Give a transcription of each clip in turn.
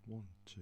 One, two.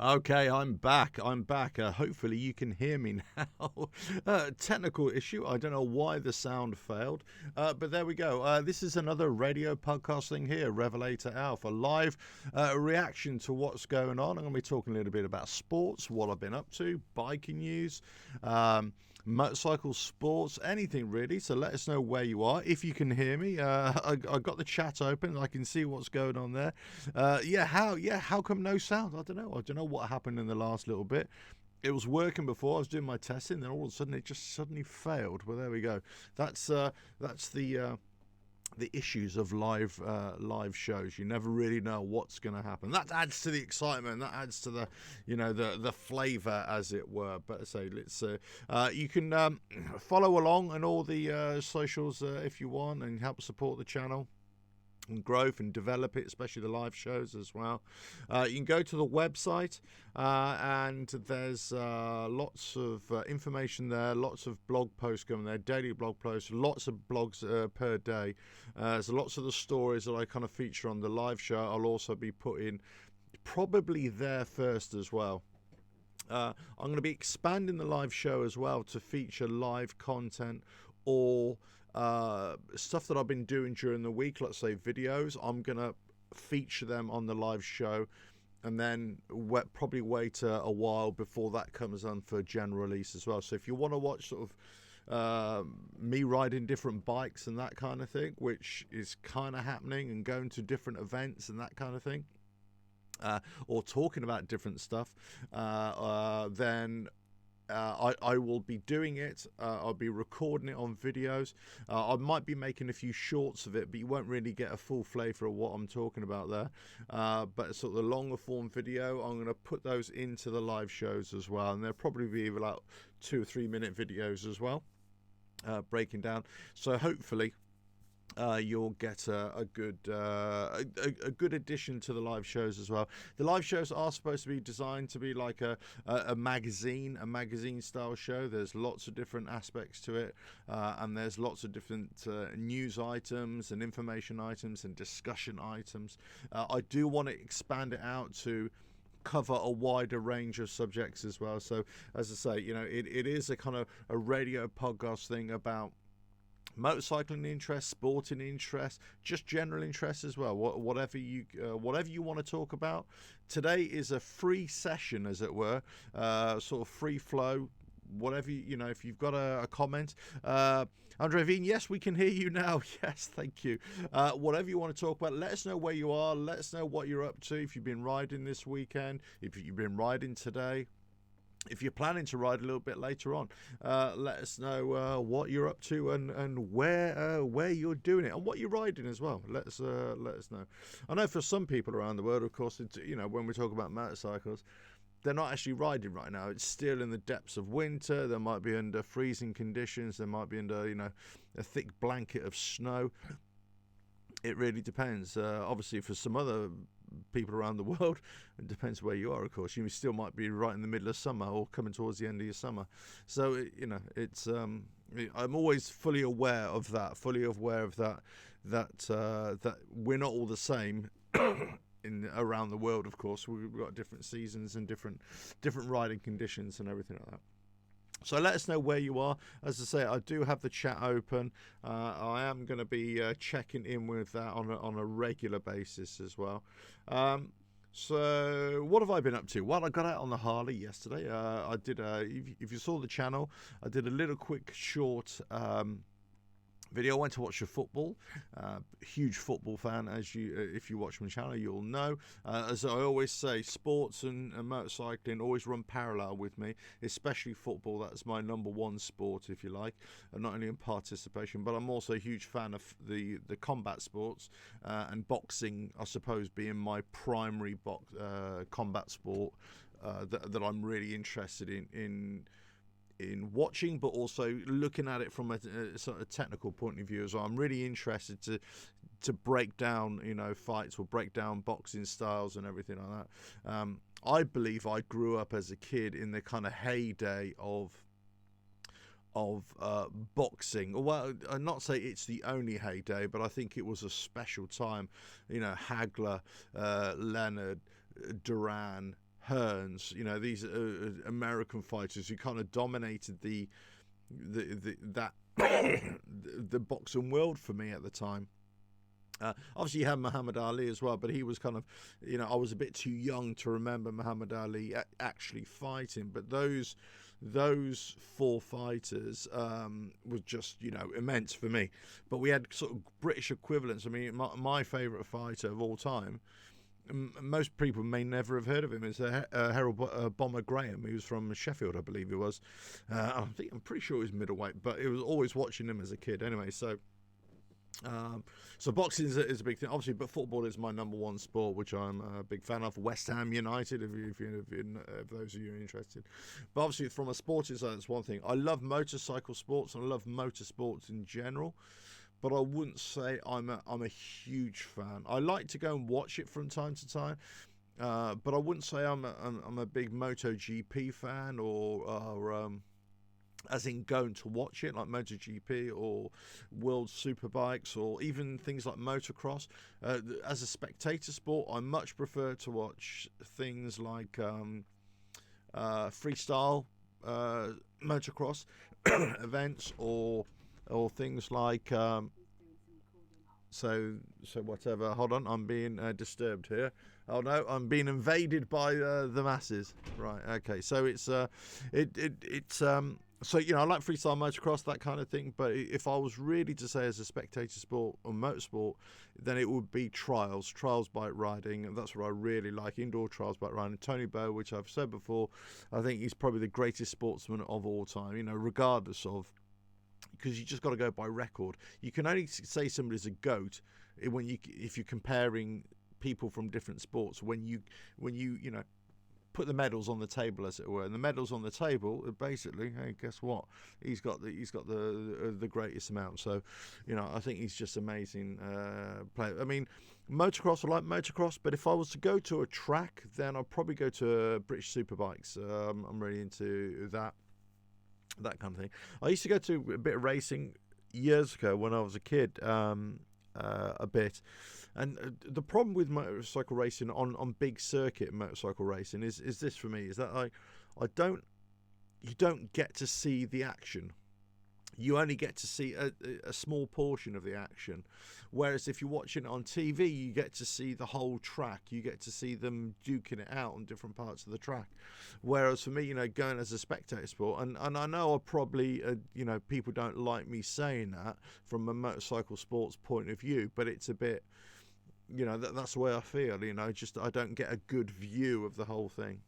Okay, I'm back. I'm back. Hopefully, you can hear me now. Technical issue. I don't know why the sound failed, but there we go. This is another radio podcasting here, Revelator Alpha, live reaction to what's going on. I'm going to be talking a little bit about sports, what I've been up to, biking news. Motorcycle sports, anything really. So let us know where you are. If you can hear me, I got the chat open. I can see what's going on there. How come no sound? I don't know what happened in the last little bit. It was working before. I was doing my testing, then all of a sudden it just suddenly failed. Well, there we go. That's the issues of live shows. You never really know what's going to happen. That adds to the excitement. That adds to the the flavour, as it were. But I say, let's you can follow along on all the socials if you want, and help support the channel and growth and develop it, especially the live shows as well. You can go to the website and there's lots of information there, lots of blog posts coming there, daily blog posts, lots of blogs per day. So lots of the stories that I kind of feature on the live show I'll also be putting probably there first as well. I'm going to be expanding the live show as well to feature live content or stuff that I've been doing during the week, let's say videos. I'm gonna feature them on the live show, and then probably wait a while before that comes on for general release as well. So if you want to watch sort of me riding different bikes and that kind of thing, which is kind of happening, and going to different events and that kind of thing, or talking about different stuff, then I will be doing it. I'll be recording it on videos. I might be making a few shorts of it, but you won't really get a full flavour of what I'm talking about there. But sort of the longer form video, I'm going to put those into the live shows as well, and there'll probably be about 2 or 3 minute videos as well, breaking down. So hopefully you'll get a good addition to the live shows as well. The live shows are supposed to be designed to be like a magazine style show. There's lots of different aspects to it, and there's lots of different news items and information items and discussion items. I do want to expand it out to cover a wider range of subjects as well. So as I say, it is a kind of a radio podcast thing about motorcycling interest, sporting interest, just general interest as well. Whatever you want to talk about. Today is a free session, as it were, sort of free flow. Whatever if you've got a comment, Andre Veen, yes, we can hear you now. Yes, thank you. Whatever you want to talk about, let us know where you are. Let us know what you're up to. If you've been riding this weekend, if you've been riding today. If you're planning to ride a little bit later on, let us know what you're up to and where you're doing it and what you're riding as well. Let us know. I know for some people around the world, of course, it's, when we talk about motorcycles, they're not actually riding right now. It's still in the depths of winter. They might be under freezing conditions. They might be under a thick blanket of snow. It really depends. Obviously, for some other people around the world, it depends where you are, of course. You still might be right in the middle of summer or coming towards the end of your summer. So it's I'm always fully aware of that, that we're not all the same around the world. Of course, we've got different seasons and different riding conditions and everything like that. So let us know where you are. As I say, I do have the chat open. I am going to be checking in with that on a regular basis as well. So what have I been up to? Well, I got out on the Harley yesterday. I did if you saw the channel, I did a little quick short video. I went to watch the football. Huge football fan, as you if you watch my channel, you'll know. As I always say, sports and motorcycling always run parallel with me, especially football. That's my number one sport, if you like, and not only in participation, but I'm also a huge fan of the combat sports, and boxing, I suppose, being my primary combat sport that I'm really interested in watching, but also looking at it from a sort of technical point of view as well. I'm really interested to break down, fights, or break down boxing styles and everything like that. I believe I grew up as a kid in the kind of heyday of boxing. Well, I'd not say it's the only heyday, but I think it was a special time. Hagler, Leonard, Duran, Hearns, these American fighters who kind of dominated the boxing world for me at the time. Obviously, you had Muhammad Ali as well, but he was kind of, I was a bit too young to remember Muhammad Ali actually fighting. But those four fighters was just, immense for me. But we had sort of British equivalents. I mean, my favourite fighter of all time, most people may never have heard of him, is Harold Bomber Graham. He was from Sheffield, I believe he was. I'm pretty sure he was middleweight, but it was always watching him as a kid anyway. So boxing is a big thing, obviously, but football is my number one sport, which I'm a big fan of. West Ham United, if those of you are interested. But obviously, from a sporting side, that's one thing. I love motorcycle sports, and I love motorsports in general. But I wouldn't say I'm a huge fan. I like to go and watch it from time to time, but I wouldn't say I'm a big MotoGP fan, or as in going to watch it like MotoGP or World Superbikes, or even things like motocross. As a spectator sport, I much prefer to watch things like freestyle motocross events, or things like so whatever. Hold on, I'm being disturbed here. Oh no, I'm being invaded by the masses. Right, okay. So it's so I like freestyle motocross, that kind of thing. But if I was really to say as a spectator sport or motorsport, then it would be trials bike riding, and that's what I really like. Indoor trials bike riding. Tony Bow, which I've said before, I think he's probably the greatest sportsman of all time. Regardless of, because you just got to go by record. You can only say somebody's a GOAT if you're comparing people from different sports. When you put the medals on the table, as it were, and the medals on the table are basically, hey, guess what? He's got the greatest amount. So, I think he's just amazing player. I mean, motocross, I like motocross, but if I was to go to a track, then I'd probably go to British Superbikes. I'm really into that kind of thing. I used to go to a bit of racing years ago when I was a kid, a bit. And the problem with motorcycle racing on big circuit motorcycle racing is this for me, is that you don't get to see the action. You only get to see a small portion of the action. Whereas if you're watching it on TV, you get to see the whole track. You get to see them duking it out on different parts of the track. Whereas for me, going as a spectator sport, and I know I probably, people don't like me saying that from a motorcycle sports point of view, but it's a bit, that's the way I feel, just I don't get a good view of the whole thing.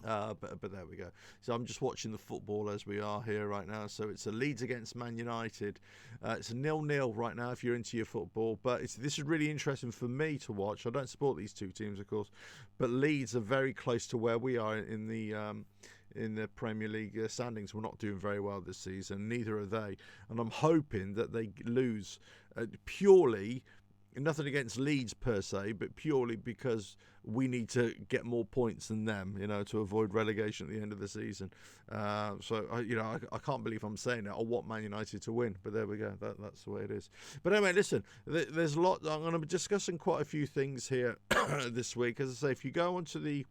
But there we go. So I'm just watching the football as we are here right now. So it's a Leeds against Man United. It's a 0-0 right now if you're into your football. But this is really interesting for me to watch. I don't support these two teams, of course, but Leeds are very close to where we are in the Premier League standings. We're not doing very well this season. Neither are they. And I'm hoping that they lose purely. Nothing against Leeds per se, but purely because we need to get more points than them, to avoid relegation at the end of the season. So I can't believe I'm saying that. I want Man United to win, but there we go. That's the way it is. But anyway, listen, there's a lot. I'm going to be discussing quite a few things here this week. As I say, if you go onto the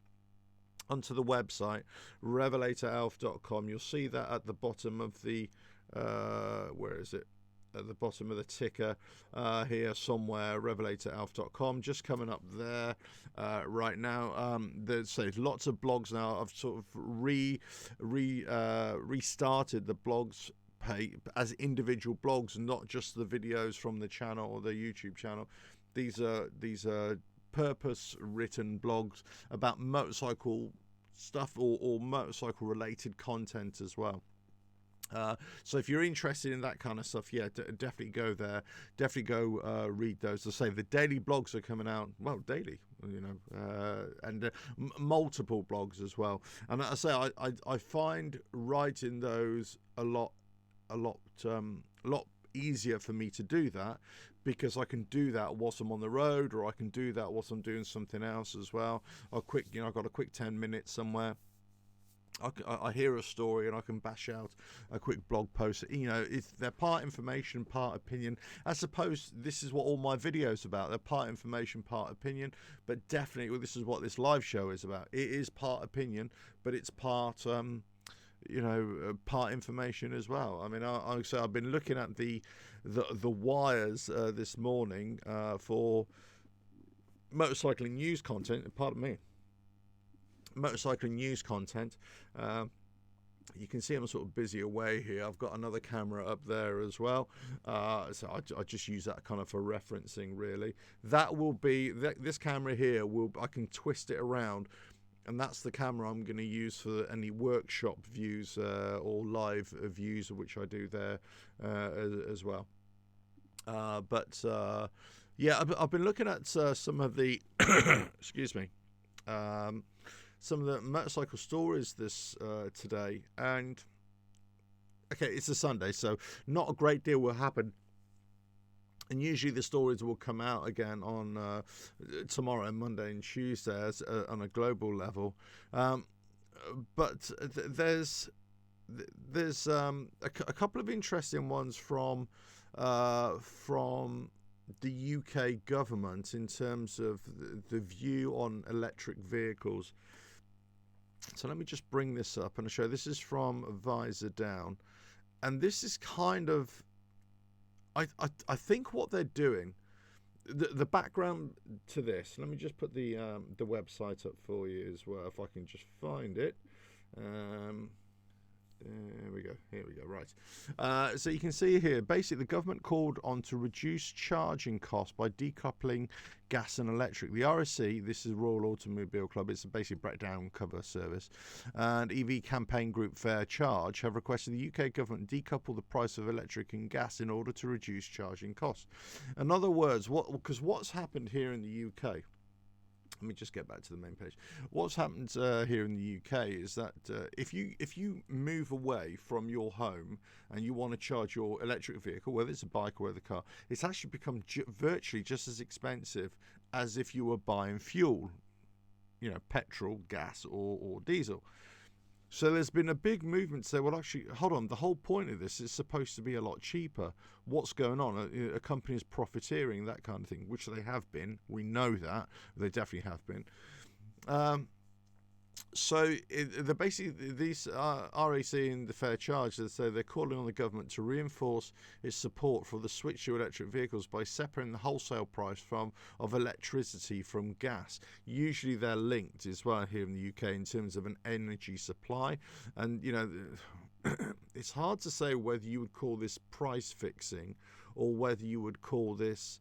website revelatoralf.com, you'll see that at the bottom of the where is it? At the bottom of the ticker here somewhere, revelatoralf.com, just coming up there right now. There's lots of blogs now. I've sort of restarted the blogs as individual blogs, not just the videos from the channel or the YouTube channel. These are purpose written blogs about motorcycle stuff or motorcycle related content as well. So if you're interested in that kind of stuff, yeah, definitely go there. Definitely go read those. As I say, the daily blogs are coming out, well, daily, and multiple blogs as well. And as I say, I find writing those a lot easier for me to do that, because I can do that whilst I'm on the road, or I can do that whilst I'm doing something else as well. I've got a quick 10 minutes somewhere. I hear a story and I can bash out a quick blog post. They're part information, part opinion. I suppose this is what all my videos about. They're part information, part opinion. But definitely, this is what this live show is about. It is part opinion, but it's part, part information as well. I mean, I've been looking at the wires this morning for motorcycling news content. Pardon me. Motorcycling news content. You can see I'm sort of busy away here. I've got another camera up there as well, so I just use that kind of for referencing, really. That will be this camera here. I can twist it around, and that's the camera I'm going to use for any workshop views or live views, which I do there as well. Yeah, I've been looking at some of the excuse me. Some of the motorcycle stories this today, and okay, it's a Sunday, so not a great deal will happen, and usually the stories will come out again on tomorrow, Monday and Tuesday on a global level, but there's a couple of interesting ones from the UK government in terms of the view on electric vehicles. So let me just bring this up and show. This is from Visor Down, and this is kind of, I think what they're doing. The background to this. Let me just put the website up for you as well, if I can just find it. There we go. Here we go. Right. So you can see here, basically, the government called on to reduce charging costs by decoupling gas and electric. The RSC, this is Royal Automobile Club, it's a basic breakdown cover service, and EV campaign group Fair Charge have requested the UK government decouple the price of electric and gas in order to reduce charging costs. In other words, because what's happened here in the UK, let me just get back to the main page. What's happened here in the UK is that if you move away from your home and you want to charge your electric vehicle, whether it's a bike or whether a car, it's actually become virtually just as expensive as if you were buying fuel, petrol, gas, or diesel. So there's been a big movement to say, well, actually, hold on, the whole point of this is supposed to be a lot cheaper. What's going on? A company is profiteering, that kind of thing, which they have been. We know that. They definitely have been. So basically, these RAC and the Fair Charge, so they're calling on the government to reinforce its support for the switch to electric vehicles by separating the wholesale price of electricity from gas. Usually they're linked as well here in the UK in terms of an energy supply, and it's hard to say whether you would call this price fixing or whether you would call this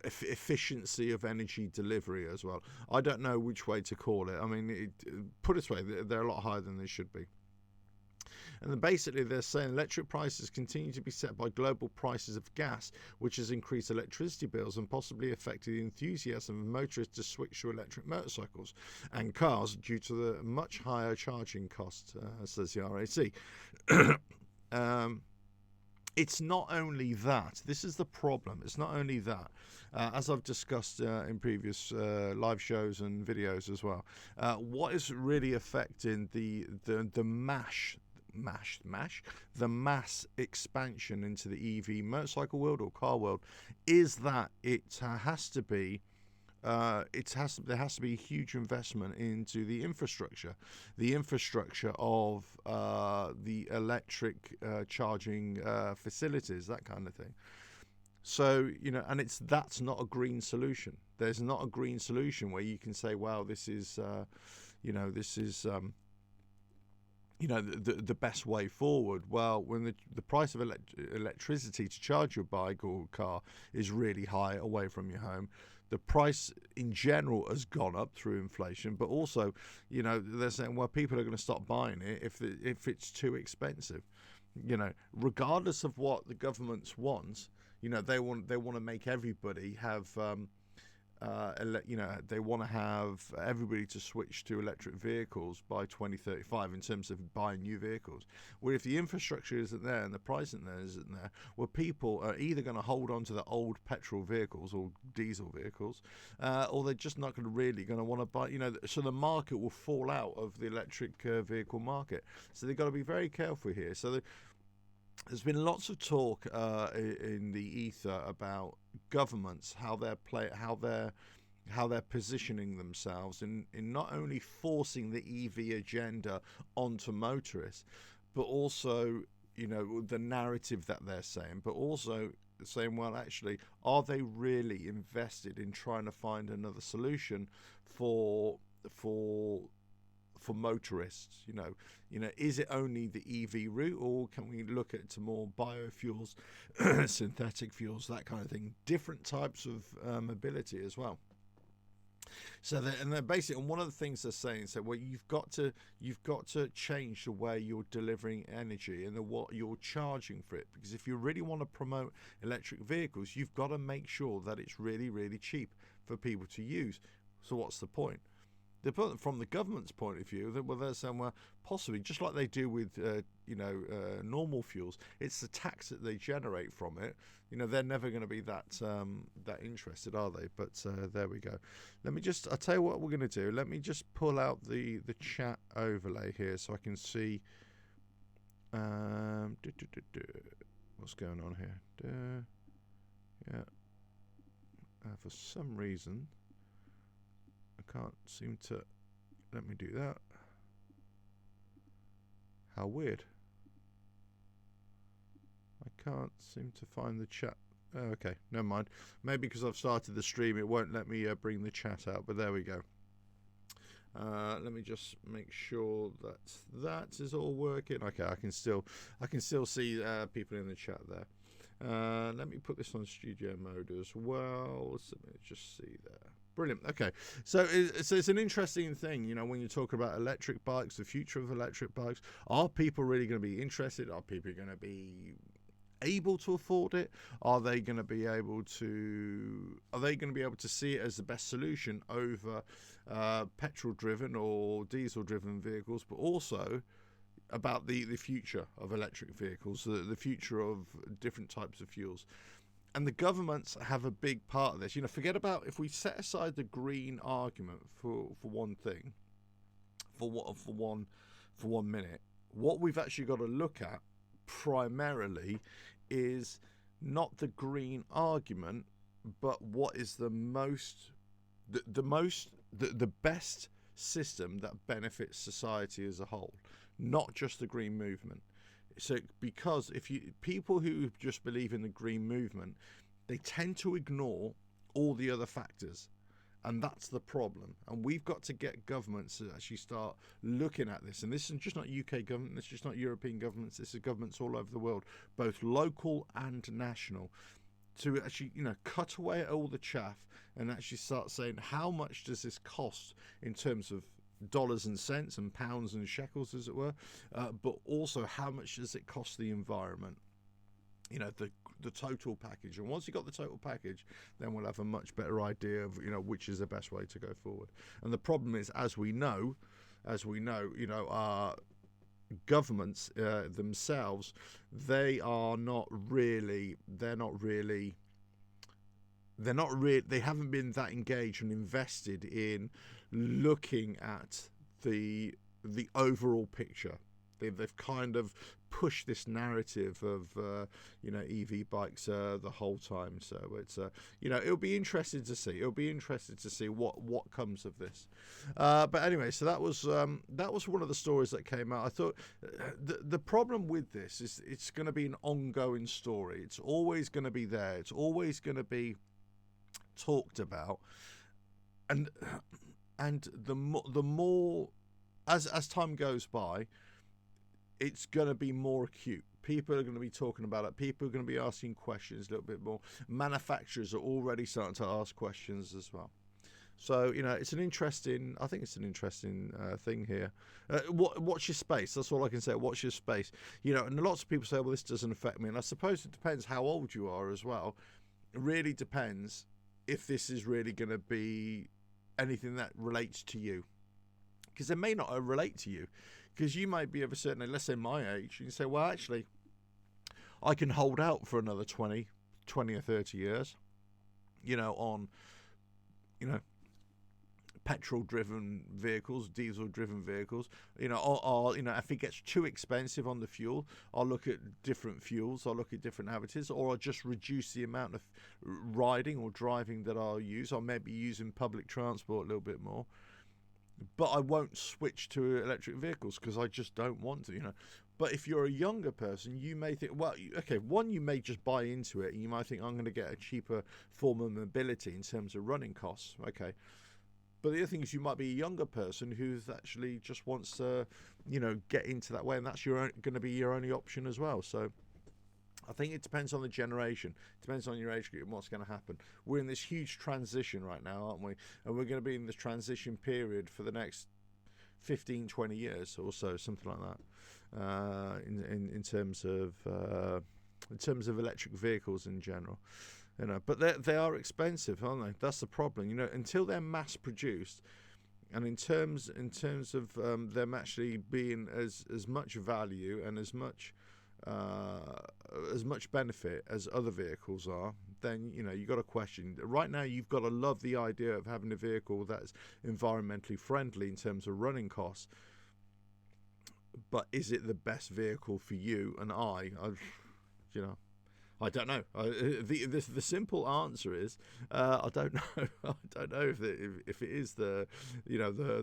efficiency of energy delivery as well. I don't know which way to call it. I mean, put it this way, they're a lot higher than they should be. And then basically they're saying electric prices continue to be set by global prices of gas, which has increased electricity bills and possibly affected the enthusiasm of motorists to switch to electric motorcycles and cars due to the much higher charging costs, says the RAC. It's not only that. This is the problem. It's not only that. As I've discussed in previous live shows and videos as well, what is really affecting the mass expansion into the EV motorcycle world or car world is that there has to be a huge investment into the infrastructure of the electric charging facilities, that kind of thing. So, and that's not a green solution. There's not a green solution where you can say, well, this is the best way forward. Well, when the price of electricity to charge your bike or car is really high away from your home, the price in general has gone up through inflation. But also, they're saying, well, people are going to stop buying it if it's too expensive. Regardless of what the governments want, they want to make everybody have. They want to have everybody to switch to electric vehicles by 2035 in terms of buying new vehicles. Where if the infrastructure isn't there and the price isn't there, well, people are either going to hold on to the old petrol vehicles or diesel vehicles, or they're just not going to want to buy. So the market will fall out of the electric vehicle market. So they've got to be very careful here. So there's been lots of talk in the ether about governments, how they're positioning themselves in not only forcing the EV agenda onto motorists, but also the narrative that they're saying, but also saying, well, actually, are they really invested in trying to find another solution for motorists? Is it only the EV route, or can we look at more biofuels, synthetic fuels, that kind of thing, different types of mobility as well? So they're basically, and one of the things they're saying is that, well, you've got to change the way you're delivering energy and what you're charging for it, because if you really want to promote electric vehicles, you've got to make sure that it's really, really cheap for people to use. So what's the point? From the government's point of view, they're saying, well, possibly just like they do with normal fuels, it's the tax that they generate from it. They're never going to be that interested, are they? But there we go. I'll tell you what we're going to do. Let me just pull out the chat overlay here so I can see what's going on here. For some reason, I can't seem to let me do that. How weird. I can't seem to find the chat. Oh, okay, never mind. Maybe because I've started the stream, it won't let me bring the chat out, but there we go. Let me just make sure that is all working. Okay, I can still see people in the chat there. Let me put this on studio mode as well. Let me just see there. Brilliant. Okay, so it's an interesting thing, when you talk about electric bikes, the future of electric bikes. Are people really going to be interested? Are people going to be able to afford it? Are they going to be able to see it as the best solution over petrol-driven or diesel-driven vehicles? But also about the future of electric vehicles, the future of different types of fuels. And the governments have a big part of this. Forget about, if we set aside the green argument for one thing, for one minute, what we've actually got to look at primarily is not the green argument, but what is the best system that benefits society as a whole, not just the green movement. So, because people who just believe in the green movement, they tend to ignore all the other factors, and that's the problem. And we've got to get governments to actually start looking at this. And this is just not UK government, this is just not European governments, this is governments all over the world, both local and national, to actually, cut away at all the chaff and actually start saying, how much does this cost in terms of dollars and cents and pounds and shekels, as it were, but also how much does it cost the environment? The total package. And once you've got the total package, then we'll have a much better idea of which is the best way to go forward. And the problem is, as we know, our governments themselves, they haven't been that engaged and invested in looking at the overall picture. They've kind of pushed this narrative of EV bikes the whole time. So it's it'll be interesting to see. It'll be interesting to see what comes of this. But anyway, so that was one of the stories that came out. I thought the problem with this is it's going to be an ongoing story. It's always going to be there. It's always going to be talked about, and the more as time goes by, it's going to be more acute. People are going to be talking about it. People are going to be asking questions a little bit more. Manufacturers are already starting to ask questions as well. So, it's an interesting, I think it's an interesting thing here. Watch your space. That's all I can say. Watch your space. And lots of people say, well, this doesn't affect me. And I suppose it depends how old you are as well. It really depends if this is really going to be anything that relates to you. Because it may not relate to you. Because you might be of a certain age, let's say my age, and you say, well, actually, I can hold out for another 20 or 30 years, on, petrol-driven vehicles, diesel-driven vehicles. Or if it gets too expensive on the fuel, I'll look at different fuels, I'll look at different additives, or I'll just reduce the amount of riding or driving that I'll use. I'll maybe using public transport a little bit more. But I won't switch to electric vehicles because I just don't want to, But if you're a younger person, you may think, well, okay, one, you may just buy into it and you might think, I'm going to get a cheaper form of mobility in terms of running costs. Okay. But the other thing is you might be a younger person who's actually just wants to, get into that way. And that's going to be your only option as well. So I think it depends on the generation. It depends on your age group and what's going to happen. We're in this huge transition right now, aren't we? And we're going to be in this transition period for the next 15, 20 years or so, something like that, in terms of electric vehicles in general. But they are expensive, aren't they? That's the problem. Until they're mass produced, and in terms of them actually being as much value and as much benefit as other vehicles are, then you've got to question. Right now, you've got to love the idea of having a vehicle that's environmentally friendly in terms of running costs. But is it the best vehicle for you and I don't know. The simple answer is I don't know. I don't know if it is the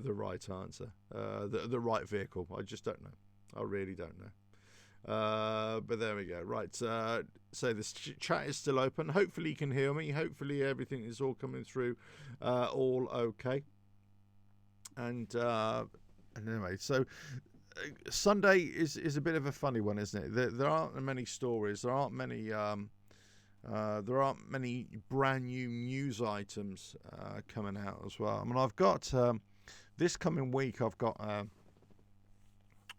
right answer, the right vehicle. I just don't know. I really don't know. But there we go. Right. So this chat is still open. Hopefully you can hear me. Hopefully everything is all coming through all okay. And anyway, so Sunday is a bit of a funny one, isn't it? There aren't many stories. There aren't many brand new news items coming out as well. I mean, I've got this coming week. I've got.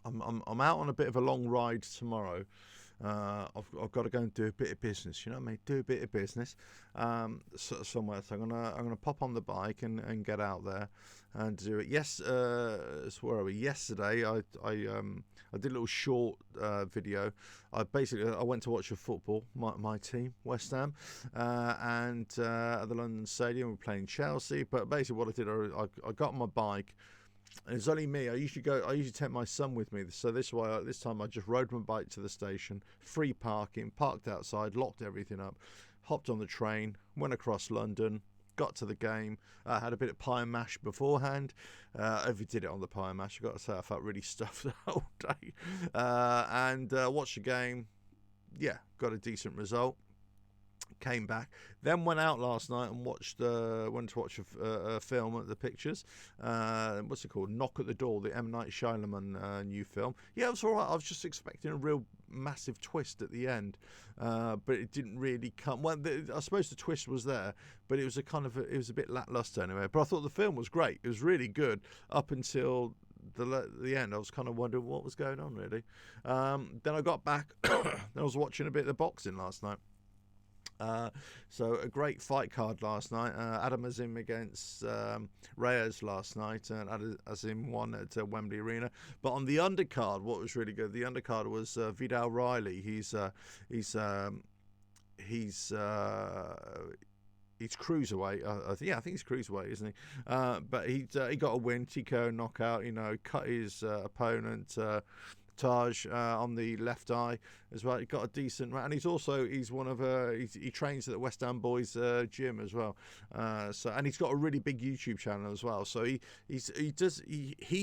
I'm out on a bit of a long ride tomorrow. I've got to go and do a bit of business. You know what I mean? Do a bit of business somewhere. So I'm gonna pop on the bike and get out there and do it. Yes, so where are we? Yesterday, I did a little short video. I went to watch a football, my team, West Ham, and at the London Stadium. We're playing Chelsea. But basically, what I did, I got on my bike. And it's only me. I usually take my son with me. So this time I just rode my bike to the station, free parking, parked outside, locked everything up, hopped on the train, went across London, got to the game, had a bit of pie and mash beforehand. Overdid it on the pie and mash. I've got to say I felt really stuffed the whole day. And watched the game. Yeah, got a decent result. Came back, then went out last night and went to watch a film at the Pictures. What's it called? Knock at the Door, the M. Night Shyamalan new film. Yeah, it was all right. I was just expecting a real massive twist at the end, but it didn't really come. Well, I suppose the twist was there, but it was it was a bit lackluster anyway. But I thought the film was great. It was really good up until the end. I was kind of wondering what was going on really. Then I got back. Then I was watching a bit of the boxing last night. So a great fight card last night. Adam Azim against Reyes last night, and Azim won at Wembley Arena. But on the undercard, what was really good, the undercard was Vidal Riley. He's cruiserweight. I think he's cruiserweight, isn't he? But he got a win, TKO knockout. Cut his opponent. Taj on the left eye as well. He got a decent, and he's one of he trains at the West Ham Boys gym as well. And he's got a really big YouTube channel as well. So he's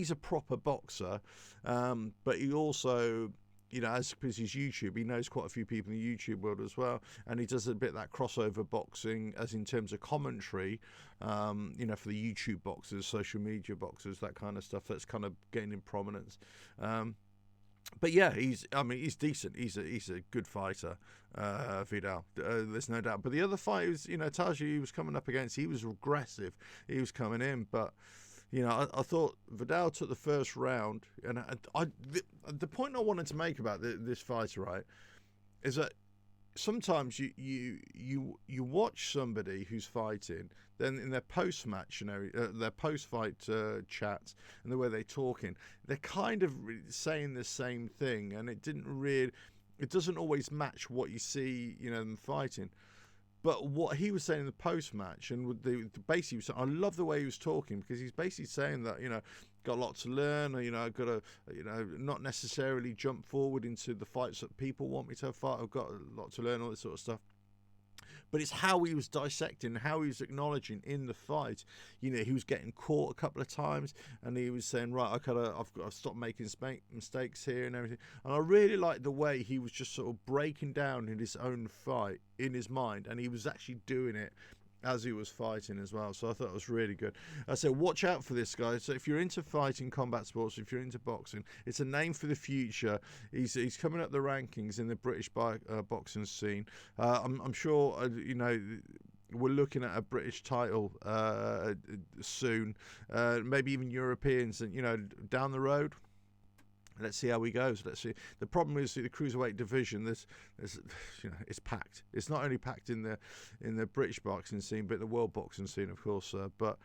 a proper boxer, but he also, as his YouTube, he knows quite a few people in the YouTube world as well, and he does a bit of that crossover boxing, as in terms of commentary, for the YouTube boxers, social media boxers, that kind of stuff that's kind of gaining prominence. But yeah, he's decent. He's a good fighter, Vidal. There's no doubt. But the other fight was, Taji he was coming up against. He was aggressive. He was coming in, but I thought Vidal took the first round, and the point I wanted to make about this fighter, right, is that sometimes you watch somebody who's fighting, then in their post match, their post fight chats and the way they're talking, they're kind of saying the same thing, and it doesn't always match what you see, them fighting. But what he was saying in the post match, and with the basically, I love the way he was talking, because he's basically saying that got a lot to learn. I've got to not necessarily jump forward into the fights that people want me to fight. I've got a lot to learn, all this sort of stuff. But it's how he was dissecting, how he was acknowledging in the fight. He was getting caught a couple of times, and he was saying, right, I've got to stop making mistakes here and everything. And I really liked the way he was just sort of breaking down in his own fight in his mind, and he was actually doing it as he was fighting as well. So I thought it was really good. So watch out for this guy. So if you're into fighting combat sports, if you're into boxing, it's a name for the future. He's coming up the rankings in the British boxing scene. I'm sure we're looking at a British title soon, maybe even Europeans, and down the road. Let's see how he goes. Let's see. The problem is the cruiserweight division. There's it's packed. It's not only packed in the British boxing scene, but the world boxing scene, of course. But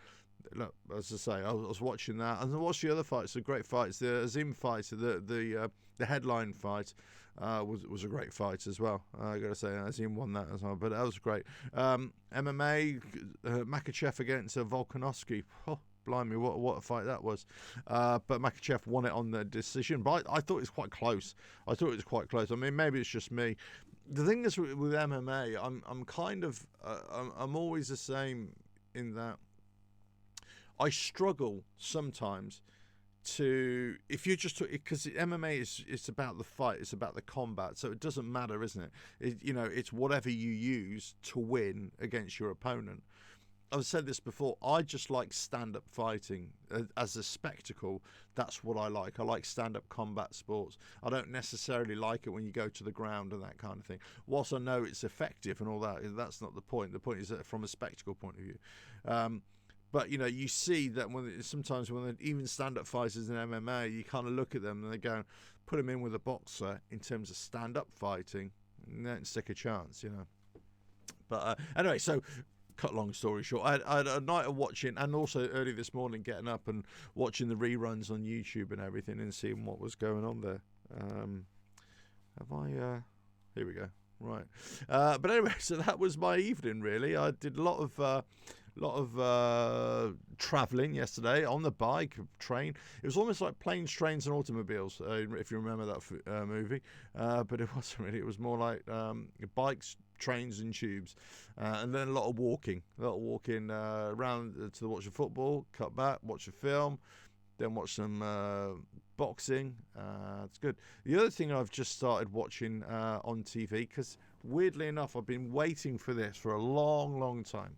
look, as I say, I was watching that, and I watched the other fights. The great fights. The Azim fight, the headline fight, was a great fight as well. I got to say, Azim won that as well, but that was great. MMA, Makhachev against Volkanovski. Oh, blimey, what a fight that was. But Makhachev won it on the decision. But I thought it was quite close. I mean, maybe it's just me. The thing is with MMA, I'm kind of I'm always the same in that I struggle sometimes to, if you just, because MMA it's about the fight, it's about the combat, so it doesn't matter, isn't it? It's whatever you use to win against your opponent. I've said this before, I just like stand-up fighting as a spectacle. That's what I like. I like stand-up combat sports. I don't necessarily like it when you go to the ground and that kind of thing. Whilst I know it's effective and all that, that's not the point. The point is that from a spectacle point of view. But, you see that sometimes when even stand-up fighters in MMA, you kind of look at them and they go, put them in with a boxer in terms of stand-up fighting, and they don't stick a chance, But anyway, so cut long story short, I had a night of watching, and also early this morning getting up and watching the reruns on YouTube and everything and seeing what was going on there. Here we go. Right. But anyway, so that was my evening, really. I did a lot of travelling yesterday on the bike, train. It was almost like Planes, Trains and Automobiles, if you remember that movie. But it wasn't really. It was more like bikes, trains and tubes. And then a lot of walking around to watch the football, cut back, watch a film, then watch some boxing. It's good. The other thing I've just started watching on TV, because weirdly enough, I've been waiting for this for a long time.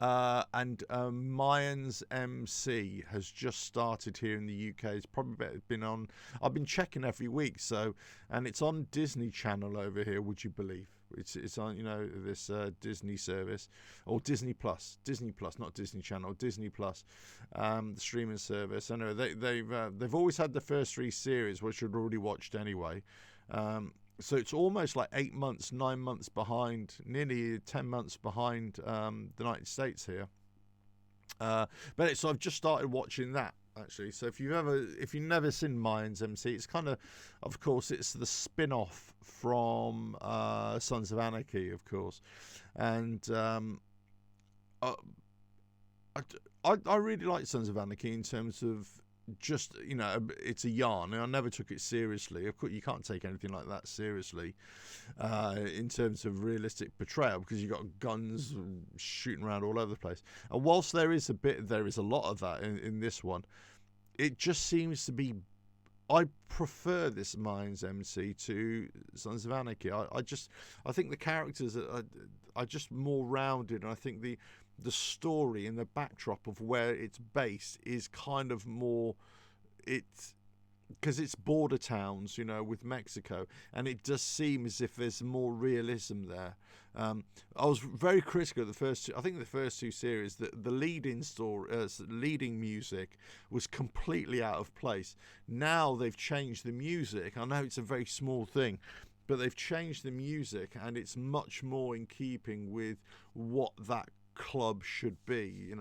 And Mayans MC has just started here in the UK. It's probably been on. I've been checking every week, and it's on Disney Channel over here. Would you believe? It's on this Disney service, or Disney Plus, not Disney Channel, Disney Plus, the streaming service. I know they've always had the first 3 series, which I'd already watched anyway. So it's almost like 8 months, 9 months behind, nearly 10 months behind the United States here. So I've just started watching that, actually. So if you've never seen Mayans MC, it's kind of course, it's the spin-off from Sons of Anarchy, of course. And I really like Sons of Anarchy in terms of just, it's a yarn, and I never took it seriously. Of course, you can't take anything like that seriously in terms of realistic portrayal, because you've got guns shooting around all over the place. And whilst there is a lot of that in this one, it just seems to be, I prefer this Mayans MC to Sons of Anarchy. I think the characters are just more rounded, and I think the story and the backdrop of where it's based is kind of more, because it's border towns, with Mexico, and it does seem as if there's more realism there. I was very critical of the first two. I think the first two series, the leading music was completely out of place. Now they've changed the music. I know it's a very small thing, but they've changed the music, and it's much more in keeping with what that club should be.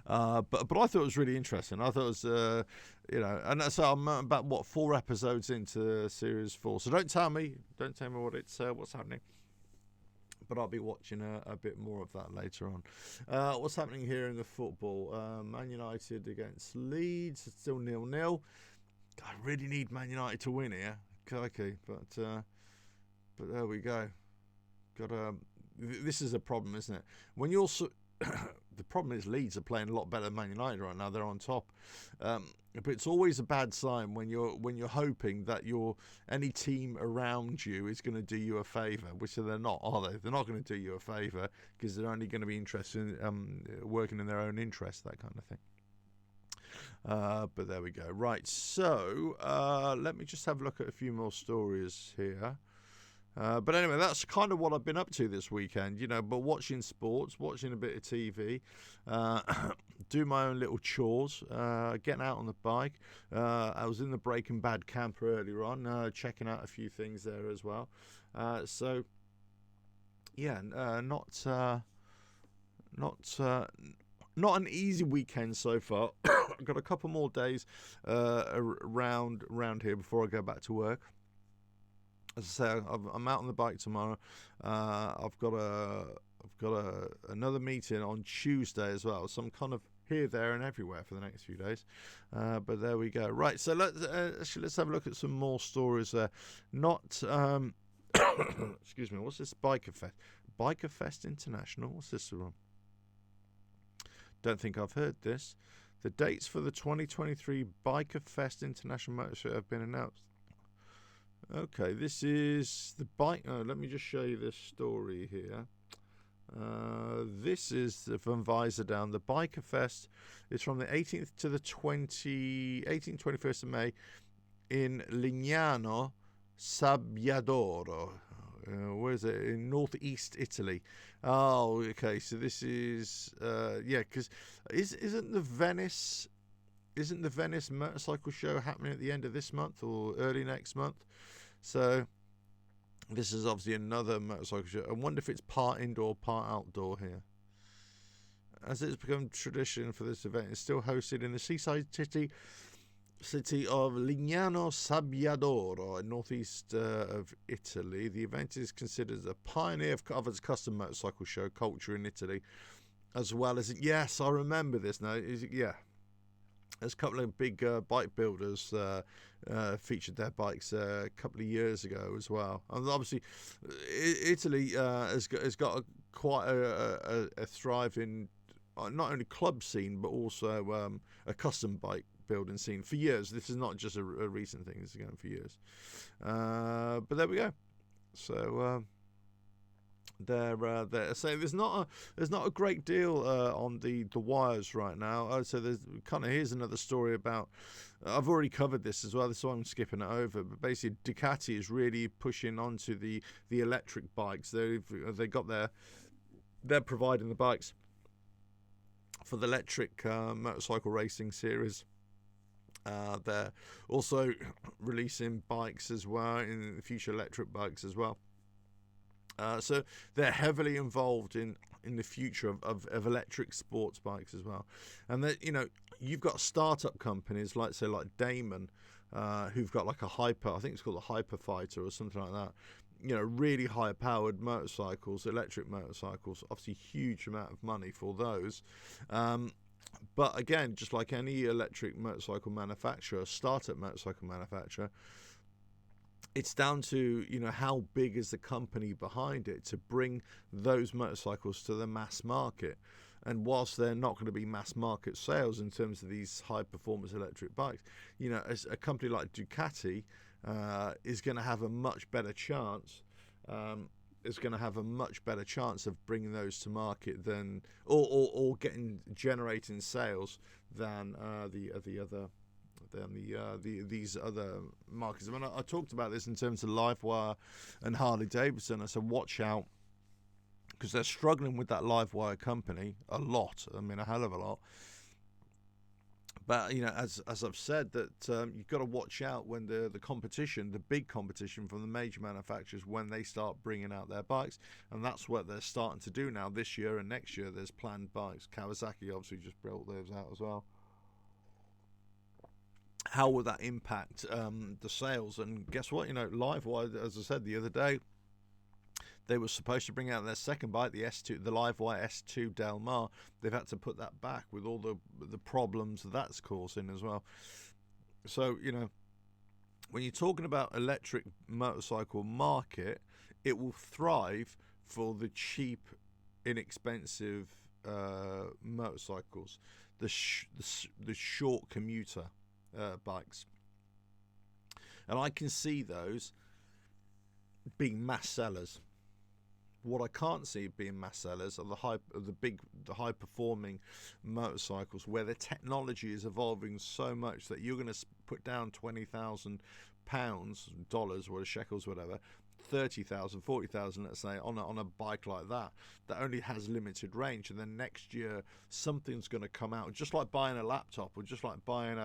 But I thought it was really interesting. I thought it was, and so I'm about 4 episodes into series 4. So don't tell me what's happening. But I'll be watching a bit more of that later on. What's happening here in the football? Man United against Leeds. It's still 0-0. I really need Man United to win here. Okay, but there we go. This is a problem, isn't it? When you're the problem is Leeds are playing a lot better than Man United right now. They're on top, but it's always a bad sign when you're hoping that any team around you is going to do you a favour, which they're not, are they? They're not going to do you a favour because they're only going to be interested in working in their own interest, that kind of thing. But there we go. Right, so let me just have a look at a few more stories here. But anyway, that's kind of what I've been up to this weekend, but watching sports, watching a bit of TV, do my own little chores, getting out on the bike. I was in the Breaking Bad camp earlier on, checking out a few things there as well. So, yeah, not an easy weekend so far. I've got a couple more days around here before I go back to work. As I say, I'm out on the bike tomorrow. I've got another meeting on Tuesday as well. So I'm kind of here, there, and everywhere for the next few days. But there we go. Right, so let's have a look at some more stories there. Not excuse me. What's this Biker Fest? Biker Fest International. What's this from? Don't think I've heard this. The dates for the 2023 Biker Fest International Motor Show have been announced. Okay, this is the bike. Let me just show you this story here. This is from Visordown. The Biker Fest is from the 18th to the 21st of May in Lignano Sabbiadoro. Where is it? In northeast Italy. Oh, okay. So this is because isn't the Venice motorcycle show happening at the end of this month or early next month? So this is obviously another motorcycle show. I wonder if it's part indoor, part outdoor here. As it's become tradition for this event, it's still hosted in the seaside city of Lignano Sabbiadoro, northeast of Italy. The event is considered a pioneer of its custom motorcycle show culture in Italy, as well as yes, I remember this now. There's a couple of big bike builders featured their bikes a couple of years ago as well. And obviously, Italy has got quite a thriving, not only club scene, but also a custom bike building scene for years. This is not just a recent thing. This is going for years. But there we go. So there. So there's not a great deal on the wires right now. So there's here's another story about. I've already covered this as well. This is why I'm skipping it over. But basically, Ducati is really pushing onto the electric bikes. They're providing the bikes for the electric motorcycle racing series. They're also releasing bikes as well in the future, electric bikes as well. So they're heavily involved in the future of electric sports bikes as well. And that you've got startup companies like Damon, who've got like a Hyper, I think it's called a Hyper Fighter or something like that. Really high powered motorcycles, electric motorcycles. Obviously, huge amount of money for those. But again, just like any electric motorcycle manufacturer, startup motorcycle manufacturer, it's down to how big is the company behind it to bring those motorcycles to the mass market. And whilst they're not going to be mass market sales in terms of these high performance electric bikes, as a company like Ducati is going to have a much better chance. Of bringing those to market than or generating sales than the than these other markets. I mean, I talked about this in terms of Livewire and Harley Davidson. I said, watch out, because they're struggling with that Livewire company a lot. I mean, a hell of a lot. But, as I've said, that you've got to watch out when the competition, the big competition from the major manufacturers, when they start bringing out their bikes. And that's what they're starting to do now this year and next year. There's planned bikes. Kawasaki obviously just brought those out as well. How will that impact the sales? And guess what? Livewire, as I said the other day, they were supposed to bring out their second bike, the Livewire S2 Del Mar. They've had to put that back with all the problems that's causing as well. So, when you're talking about electric motorcycle market, it will thrive for the cheap, inexpensive motorcycles, the short commuter bikes. And I can see those being mass sellers. What I can't see being mass sellers are the high performing motorcycles where the technology is evolving so much that you're going to put down £20,000, dollars, or shekels, whatever, 30,000, 40,000, let's say, on a bike like that only has limited range, and then next year something's going to come out, just like buying a laptop or just like buying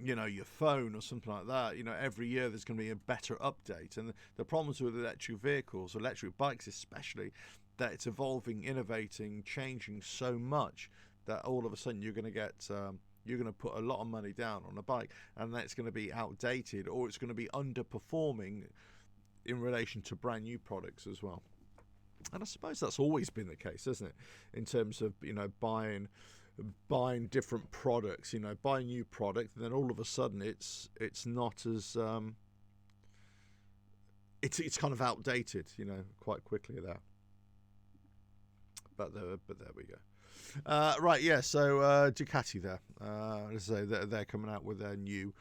your phone or something like that. Every year there's going to be a better update. And the problems with electric vehicles, electric bikes especially, that it's evolving, innovating, changing so much that all of a sudden you're going to put a lot of money down on a bike, and that's going to be outdated, or it's going to be underperforming in relation to brand new products as well. And I suppose that's always been the case, isn't it, in terms of buying different products, buy a new product, and then all of a sudden it's not as it's kind of outdated, quite quickly there. But there we go. Right, yeah. So Ducati there, let's say they're coming out with their new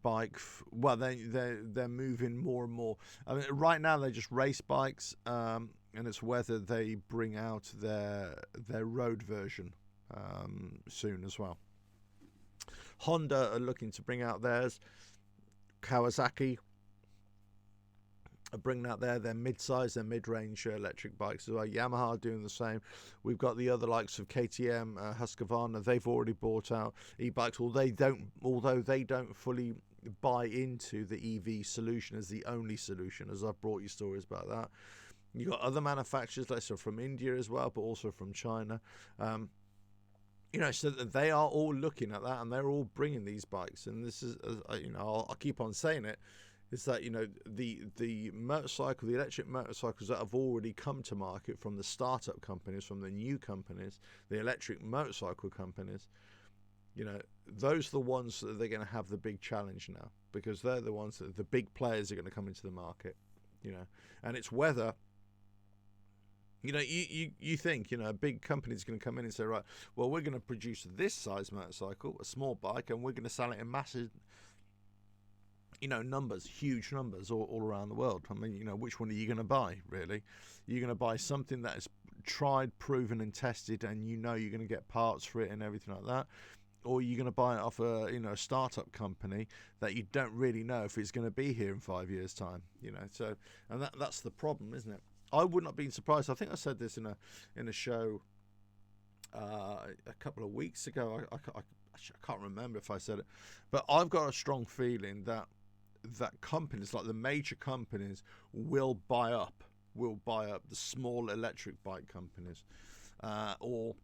bike. Well, they're moving more and more. I mean, right now they're just race bikes, and it's whether they bring out their road version soon as well. Honda are looking to bring out theirs. Kawasaki are bringing out their mid-size, their mid-range electric bikes as well. Yamaha are doing the same. We've got the other likes of KTM, Husqvarna. They've already bought out e-bikes, although they don't fully buy into the EV solution as the only solution, as I've brought you stories about that. You've got other manufacturers, let's say from India as well, but also from China. So they are all looking at that, and they're all bringing these bikes. And this is, I'll keep on saying it, is that, the electric motorcycles that have already come to market from the startup companies, from the new companies, the electric motorcycle companies, those are the ones that they're going to have the big challenge now, because they're the ones that the big players are going to come into the market, and it's whether... you think, a big company's going to come in and say, right, well, we're going to produce this size motorcycle, a small bike, and we're going to sell it in massive, numbers, huge numbers all around the world. I mean, which one are you going to buy, really? You're going to buy something that is tried, proven, and tested, and you're going to get parts for it and everything like that? Or you're going to buy it off a startup company that you don't really know if it's going to be here in 5 years' time, So, and that's the problem, isn't it? I would not have been surprised. I think I said this in a show a couple of weeks ago. I can't remember if I said it, but I've got a strong feeling that companies, like the major companies, will buy up the small electric bike companies, or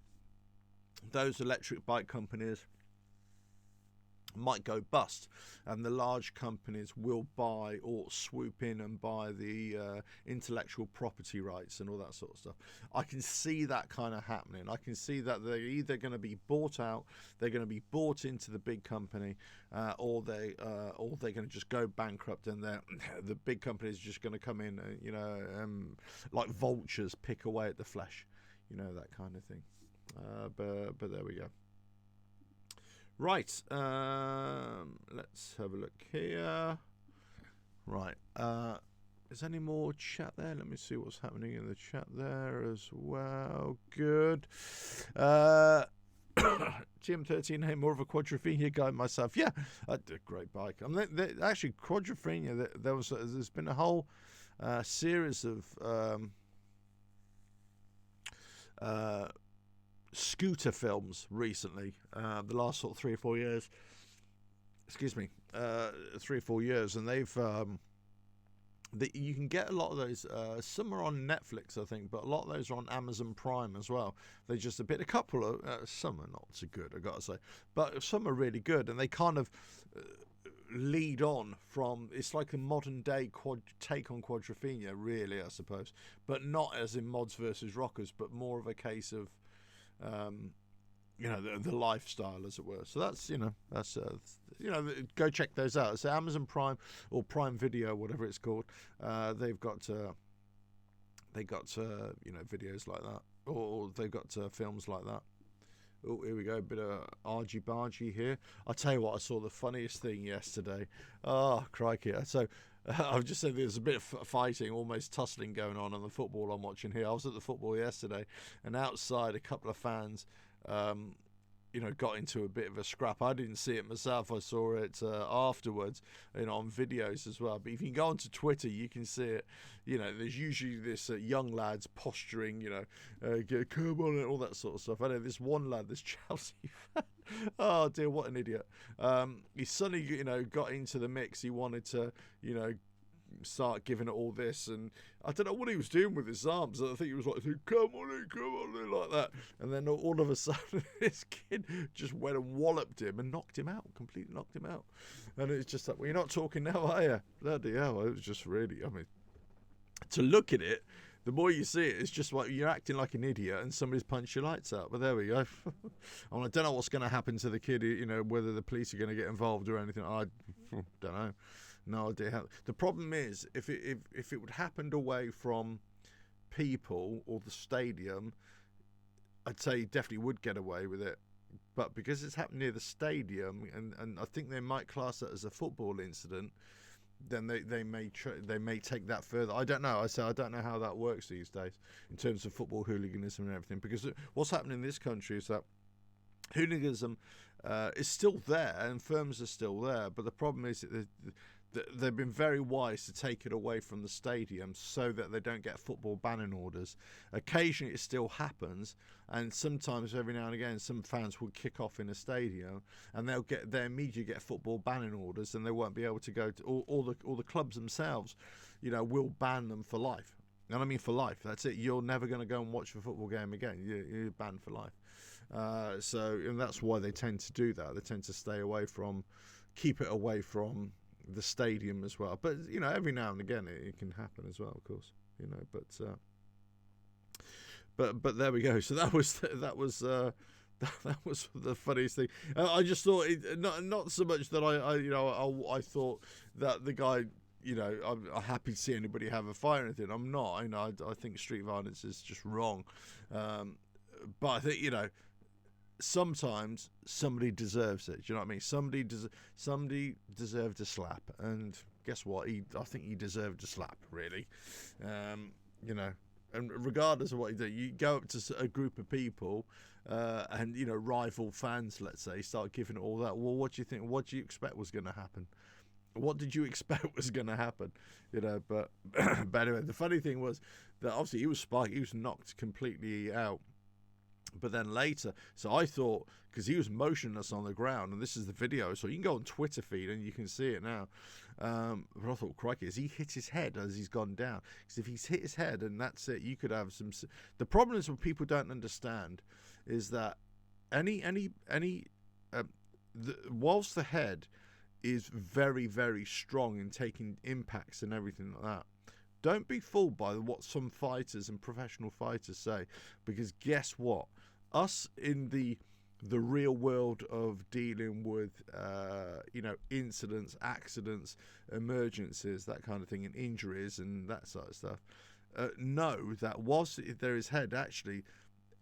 those electric bike companies might go bust, and the large companies will buy or swoop in and buy the intellectual property rights and all that sort of stuff. I can see that kind of happening. I can see that they're either going to be bought out, they're going to be bought into the big company, or they're going to just go bankrupt, and the big company is just going to come in, like vultures, pick away at the flesh, that kind of thing. But there we go. Right, let's have a look here. Right, is any more chat there? Let me see what's happening in the chat there as well. Good. GM13, hey, more of a Quadrophenia guy myself. Yeah, a great bike. I mean, actually, Quadrophenia, there's been a whole series of scooter films recently, the last sort of 3 or 4 years. Excuse me, 3 or 4 years, and they've you can get a lot of those. Some are on Netflix, I think, but a lot of those are on Amazon Prime as well. They just a couple of some are not so good, I gotta say, but some are really good, and they kind of lead on from. It's like a modern day take on Quadrophenia, really, I suppose, but not as in mods versus rockers, but more of a case of the lifestyle, as it were. So that's go check those out. It's Amazon Prime or Prime Video, whatever it's called. They've got videos like that, or they've got films like that. Oh, here we go, a bit of argy-bargy here. I'll tell you what, I saw the funniest thing yesterday. Oh, crikey. So I've just said there's a bit of fighting, almost tussling going on the football I'm watching here. I was at the football yesterday, and outside a couple of fans got into a bit of a scrap. I didn't see it myself. I saw it afterwards, on videos as well. But if you go onto Twitter, you can see it. There's usually this young lads posturing, come on, and all that sort of stuff. I know this one lad, this Chelsea fan. Oh dear, what an idiot. He suddenly, got into the mix. He wanted to, start giving it all this, and I don't know what he was doing with his arms. I think he was like, come on in, like that. And then all of a sudden, this kid just went and walloped him and completely knocked him out. And it's just like, well, you're not talking now, are you? Bloody hell, it was just really, to look at it, the more you see it, it's just like you're acting like an idiot and somebody's punched your lights out. But there we go. I don't know what's going to happen to the kid, whether the police are going to get involved or anything. I don't know. No idea how. The problem is, if it would happened away from people or the stadium, I'd say you definitely would get away with it. But because it's happened near the stadium, and I think they might class it as a football incident, then they may take that further. I don't know. I don't know how that works these days in terms of football hooliganism and everything. Because what's happening in this country is that hooliganism is still there and firms are still there, but the problem is that they've been very wise to take it away from the stadium so that they don't get football banning orders. Occasionally it still happens, and sometimes every now and again some fans will kick off in a stadium and they'll immediately get football banning orders, and they won't be able to go to all the clubs themselves, will ban them for life. And I mean for life. That's it. You're never going to go and watch a football game again. You're banned for life. And that's why they tend to do that. They tend to keep it away from the stadium as well. But every now and again it can happen as well, of course. But there we go. So that was that was the funniest thing. I just thought not so much that I thought that the guy. I'm happy to see anybody have a fight or anything. I'm not. I think street violence is just wrong. But I think sometimes somebody deserves it. Do you know what I mean? Somebody deserved a slap, and guess what? I think he deserved a slap, really. And regardless of what he did, you go up to a group of people, and rival fans, let's say, start giving it all that. Well, what do you think? What do you expect was going to happen? What did you expect was going to happen? But anyway, the funny thing was that obviously he was spiked, he was knocked completely out. But then later, so I thought, because he was motionless on the ground, and this is the video, so you can go on Twitter feed and you can see it now. But I thought, crikey, has he hit his head as he's gone down? Because if he's hit his head and that's it, you could have some. The problem is what people don't understand is that whilst the head is very, very strong in taking impacts and everything like that, don't be fooled by what some fighters and professional fighters say, because guess what? Us in the real world of dealing with incidents, accidents, emergencies, that kind of thing, and injuries and that sort of stuff, know that whilst there is head, actually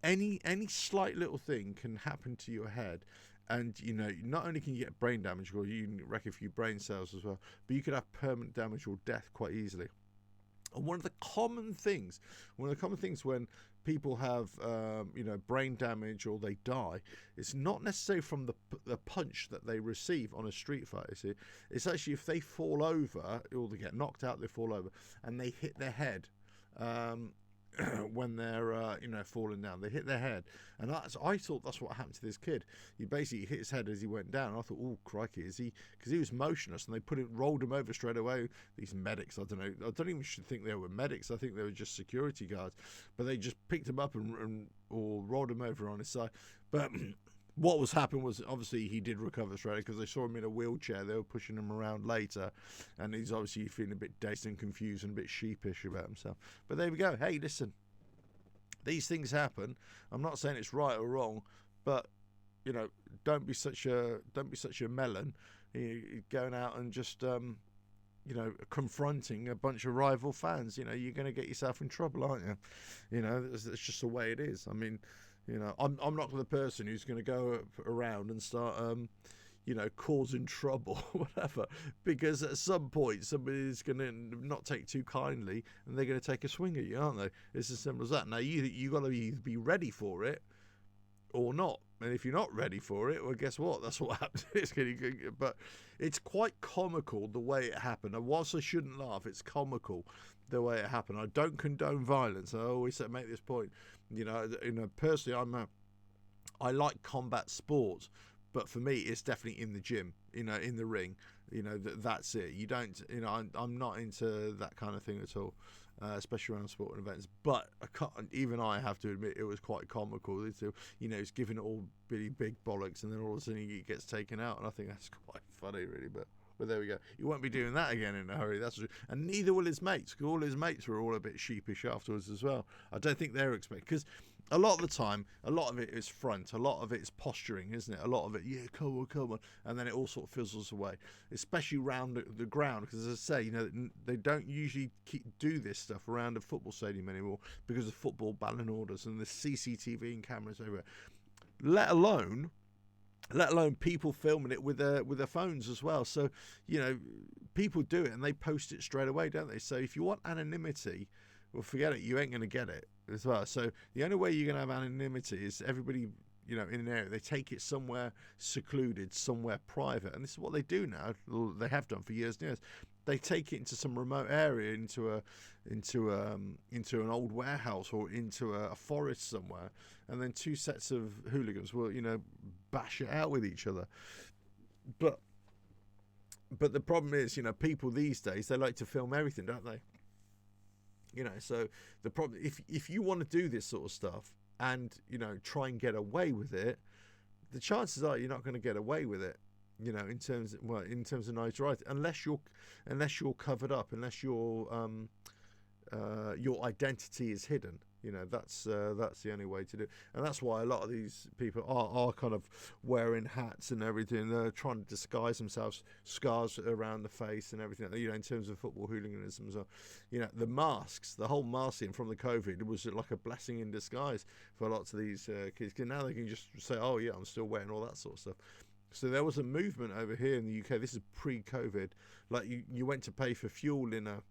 any slight little thing can happen to your head. And, not only can you get brain damage, or you can wreck a few brain cells as well, but you could have permanent damage or death quite easily. And one of the common things when people have brain damage or they die, it's not necessarily from the punch that they receive on a street fight. You see, it's actually if they fall over or they get knocked out, they fall over and they hit their head. When they're falling down, they hit their head, and I thought that's what happened to this kid. He basically hit his head as he went down. I thought, oh crikey, is he? Because he was motionless, and they rolled him over straight away. These medics, I don't know, I don't even think they were medics. I think they were just security guards, but they just picked him up or rolled him over on his side. But what was happened was obviously he did recover straight because they saw him in a wheelchair. They were pushing him around later, and he's obviously feeling a bit dazed and confused and a bit sheepish about himself. But there we go. Hey, listen, these things happen. I'm not saying it's right or wrong, but don't be such a melon. You're going out and just confronting a bunch of rival fans. You're going to get yourself in trouble, aren't you? It's just the way it is. I mean. I'm not the person who's going to go around and start, causing trouble, whatever. Because at some point, somebody's going to not take too kindly, and they're going to take a swing at you, aren't they? It's as simple as that. Now, you got to either be ready for it or not. And if you're not ready for it, well, guess what? That's what happens. But it's quite comical the way it happened. And whilst I shouldn't laugh, it's comical the way it happened. I don't condone violence. I always make this point. Personally, I like combat sports, but for me, it's definitely in the gym. In the ring. That's it. You don't. I'm not into that kind of thing at all. Especially around sporting events, but I have to admit it was quite comical. It's giving it all big bollocks, and then all of a sudden he gets taken out, and I think that's quite funny, really. But there we go. You won't be doing that again in a hurry, that's true. And neither will his mates, because all his mates were all a bit sheepish afterwards as well. I don't think they're expecting, because a lot of the time, a lot of it is front, a lot of it is posturing, isn't it? A lot of it, yeah, come on, and then it all sort of fizzles away, especially around the ground, because as I say, they don't usually do this stuff around a football stadium anymore because of football ban orders and the CCTV and cameras everywhere. Let alone people filming it with their phones as well. So, people do it and they post it straight away, don't they? So if you want anonymity, well, forget it. You ain't going to get it as well. So the only way you're going to have anonymity is everybody, in an area, they take it somewhere secluded, somewhere private. And this is what they do now. They have done for years and years. They take it into some remote area, into an old warehouse or into a forest somewhere, and then two sets of hooligans will, bash it out with each other. But the problem is, people these days, they like to film everything, don't they? So the problem, if you want to do this sort of stuff and try and get away with it, the chances are you're not going to get away with it. In terms of notoriety, unless you're covered up, unless your identity is hidden. That's the only way to do it. And that's why a lot of these people are kind of wearing hats and everything. They're trying to disguise themselves, scars around the face and everything. In terms of football hooliganism as well. The masks, the whole masking from the COVID was like a blessing in disguise for lots of these kids. Because now they can just say, "Oh yeah, I'm still wearing all that sort of stuff." So there was a movement over here in the UK. This is pre-COVID. Like you went to pay for fuel in a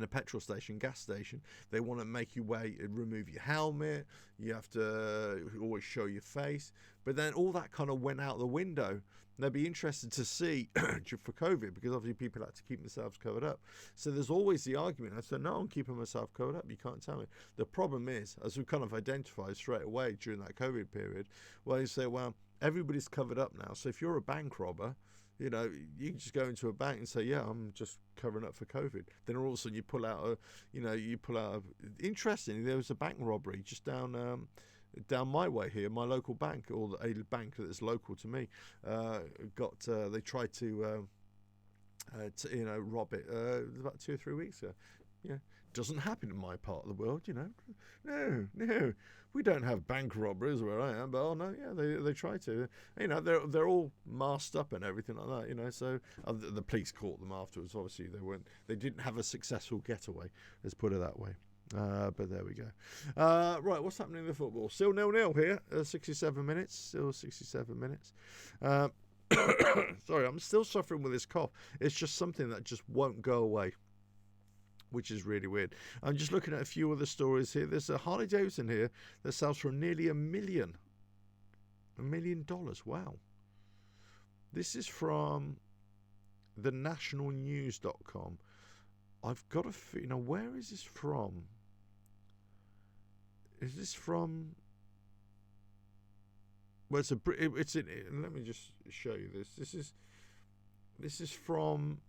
petrol station, gas station. They want to make you remove your helmet. You have to always show your face. But then all that kind of went out the window. They'd be interested to see for COVID, because obviously people had to keep themselves covered up. So there's always the argument. I said, no, I'm keeping myself covered up. You can't tell me. The problem is, as we kind of identified straight away during that COVID period, well, you say, well, everybody's covered up now. So if you're a bank robber, you can just go into a bank and say, yeah, I'm just covering up for COVID. Then all of a sudden you pull out interestingly, there was a bank robbery just down my way here, my local bank, or a bank that's local to me, they tried to rob it about 2 or 3 weeks ago. Doesn't happen in my part of the world, No, we don't have bank robberies where I am, but they try to. They're all masked up and everything like that, So the police caught them afterwards. Obviously, they didn't have a successful getaway. Let's put it that way. But there we go. Right, what's happening in the football? Still 0-0 here. 67 minutes. Still 67 minutes. Sorry, I'm still suffering with this cough. It's just something that just won't go away. which is really weird. I'm just looking at a few other stories here. There's a Harley Davidson here that sells for nearly $1 million. $1 million. Wow. This is from the nationalnews.com. I've got a where is this from? Is this from? Well, let me just show you this. This is from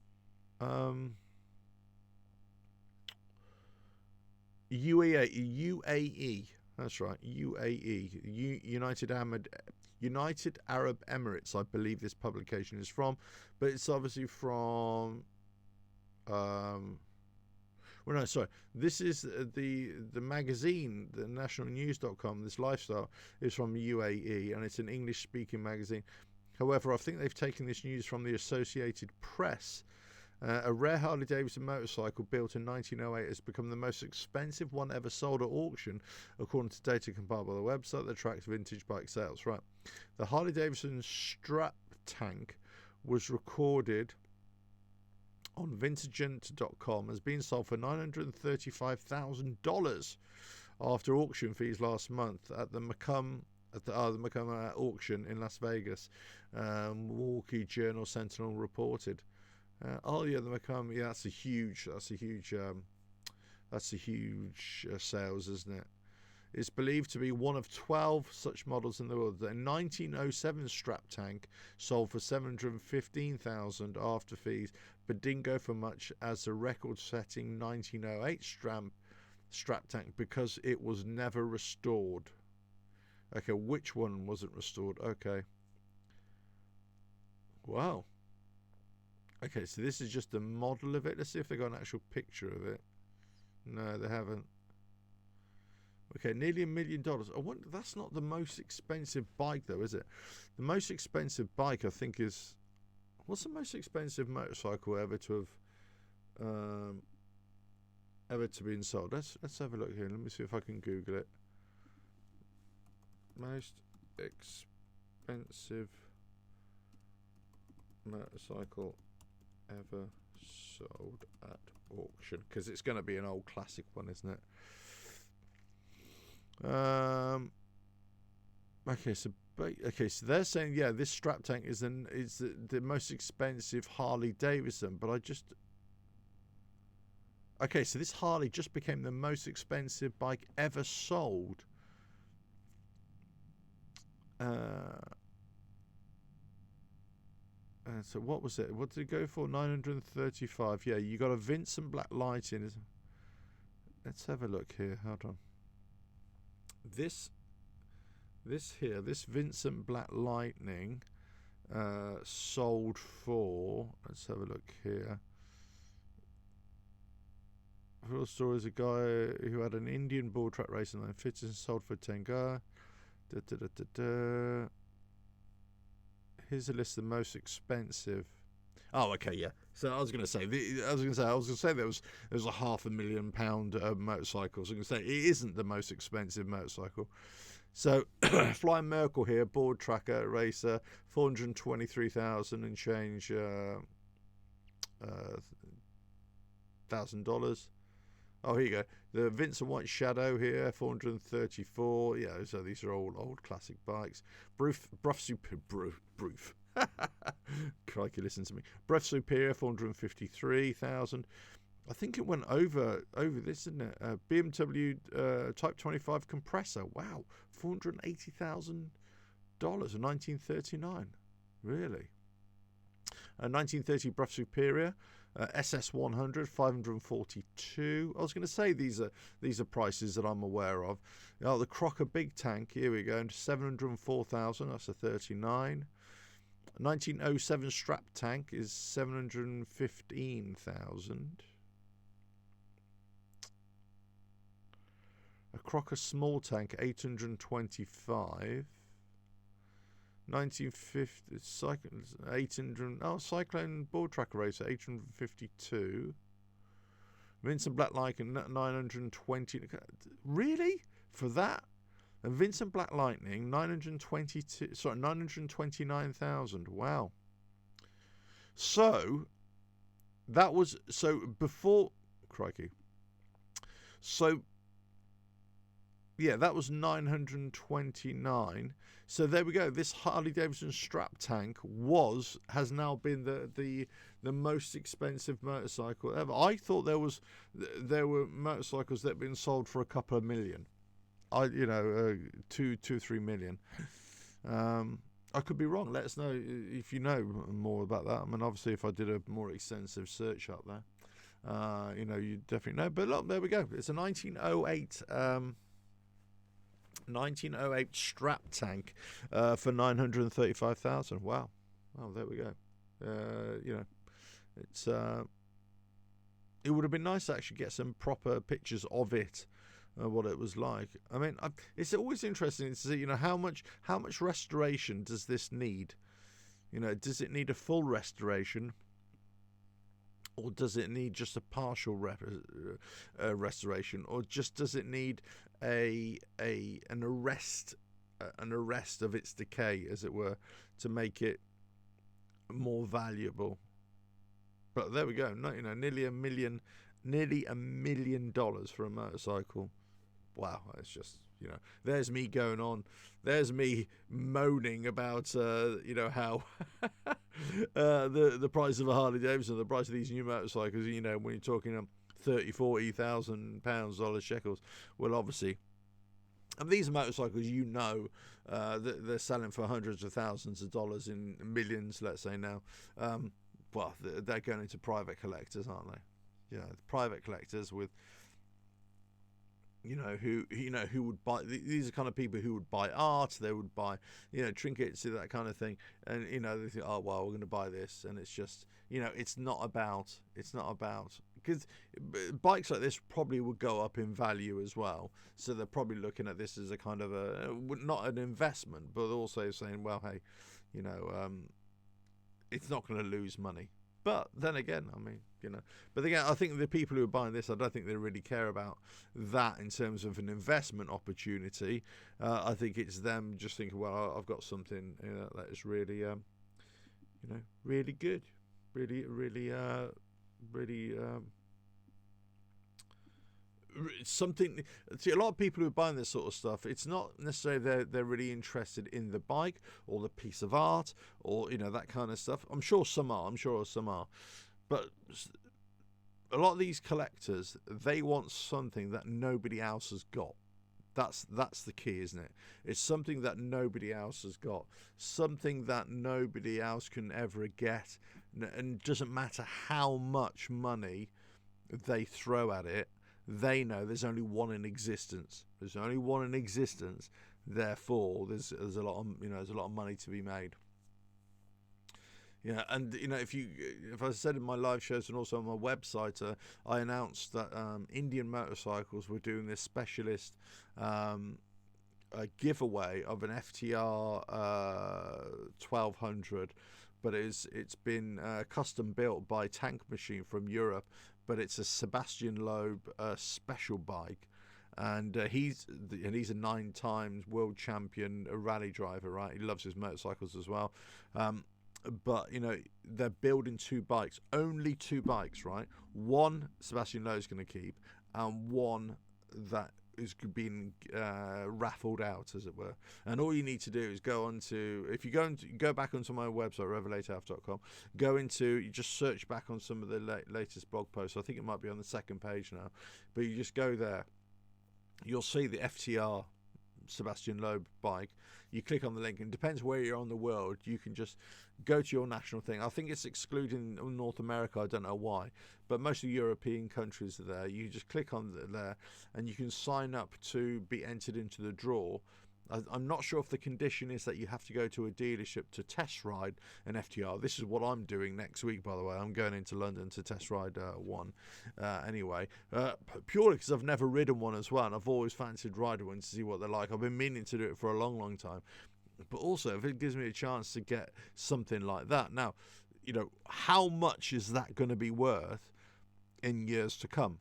UAE. That's right, UAE, United Arab Emirates. I believe this publication is from, but it's obviously from. Well, no, sorry. This is the magazine, the nationalnews.com. This lifestyle is from UAE, and it's an English-speaking magazine. However, I think they've taken this news from the Associated Press. A rare Harley-Davidson motorcycle built in 1908 has become the most expensive one ever sold at auction, according to data compiled by the website that tracks vintage bike sales. Right, the Harley-Davidson strap tank was recorded on Vintagent.com as being sold for $935,000 after auction fees last month at the Macomb auction in Las Vegas. Milwaukee Journal Sentinel reported. The Macomb, yeah, that's a huge sales, isn't it? It's believed to be one of 12 such models in the world. The 1907 strap tank sold for $715,000 after fees, but didn't go for much as the record-setting 1908 strap tank because it was never restored. Okay, which one wasn't restored? Okay. Wow. Okay, so this is just a model of it. Let's see if they got an actual picture of it. No, they haven't. Okay, nearly $1 million. I wonder, that's not the most expensive bike, though, is it? The most expensive bike, I think, is... What's the most expensive motorcycle ever to have been sold? Let's have a look here. Let me see if I can Google it. Most expensive motorcycle ever sold at auction, because it's going to be an old classic one, isn't it? Okay, so they're saying, yeah, this strap tank is the most expensive Harley Davidson, but okay, so this Harley just became the most expensive bike ever sold. So what was it? What did it go for? 935. Yeah, you got a Vincent Black Lightning. Let's have a look here. Hold on. This Vincent Black Lightning sold for, let's have a look here. Real story is a guy who had an Indian bull track race and then fitted and sold for 10 guy. Here's a list of the most expensive. Oh, okay, yeah. So I was going to say there was a £500,000 motorcycle. So I was going to say it isn't the most expensive motorcycle. So Flying Merkle here, board tracker racer, 423,000 and change $1,000. Oh, here you go. The Vincent White Shadow here, 434. Yeah, so these are all old classic bikes. Bruff Superior. Crikey, listen to me. Bruff Superior, 453,000. I think it went over this, didn't it? BMW Type 25 compressor. Wow, $480,000 in 1939. Really? 1930 Bruff Superior. SS100, 542. I was going to say these are prices that I'm aware of. Oh, the Crocker Big Tank. Here we go. 704,000. That's a 39. 1907 Strap Tank is 715,000. A Crocker Small Tank, 825. 1950 Cyclone Board Tracker Racer, 852. Vincent Black Lightning, 920. Really? For that? And Vincent Black Lightning, 929,000. Wow. So that was before crikey. So yeah, that was 929. So there we go. This Harley Davidson strap tank has now been the most expensive motorcycle ever. I thought there were motorcycles that had been sold for a couple of million. 2-3 million. I could be wrong. Let us know if you know more about that. I mean, obviously, if I did a more extensive search up there, you definitely know. But look, there we go. It's a 1908 strap tank for 935,000. Wow. Oh, there we go. It's it would have been nice to actually get some proper pictures of it. What it was like. I mean, it's always interesting to see, how much restoration does this need? Does it need a full restoration, or does it need just a partial restoration, or just does it need an arrest of its decay, as it were, to make it more valuable? But there we go. Nearly $1 million for a motorcycle. Wow, it's just, there's me going on. There's me moaning about, how the price of a Harley Davidson, the price of these new motorcycles, when you're talking £30,000-40,000 shekels. Well, obviously, and these motorcycles, that they're selling for hundreds of thousands of dollars, in millions, let's say now. Well, they're going into private collectors, aren't they? Private collectors with, who would buy. These are kind of people who would buy art. They would buy, trinkets, that kind of thing. And they think, oh well, we're going to buy this, and it's just, it's not about because bikes like this probably would go up in value as well. So they're probably looking at this as a kind of not an investment, but also saying, well, hey, it's not going to lose money. But then again, but again, I think the people who are buying this, I don't think they really care about that in terms of an investment opportunity. I think it's them just thinking, well, I've got something that is really, really good, really something. See, a lot of people who are buying this sort of stuff, it's not necessarily they're really interested in the bike or the piece of art or that kind of stuff. I'm sure some are, but a lot of these collectors, they want something that nobody else has got. That's the key, isn't it? It's something that nobody else has got, something that nobody else can ever get, and it doesn't matter how much money they throw at it. They know there's only one in existence. Therefore, there's a lot of money to be made. Yeah, and if I said in my live shows and also on my website, I announced that Indian Motorcycles were doing this specialist giveaway of an FTR 1200, but it's been custom built by Tank Machine from Europe. But it's a Sebastian Loeb special bike, and he's a 9 times world champion rally driver, right? He loves his motorcycles as well. But they're building 2 bikes, only 2 bikes, right? One Sebastian Loeb's going to keep, and one that is being raffled out, as it were. And all you need to do is go back onto my website, revelatorhalf.com, you just search back on some of the latest blog posts. I think it might be on the second page now, but you just go there, you'll see the FTR Sebastian Loeb bike. You click on the link, and it depends where you're on the world. You can just go to your national thing. I think it's excluding North America. I don't know why, but most of the European countries are there. You just click on there, and you can sign up to be entered into the draw. I'm not sure if the condition is that you have to go to a dealership to test ride an FTR. This is what I'm doing next week, by the way. I'm going into London to test ride one anyway, purely because I've never ridden one as well, and I've always fancied riding one to see what they're like. I've been meaning to do it for a long, long time. But also, if it gives me a chance to get something like that. Now, how much is that going to be worth in years to come?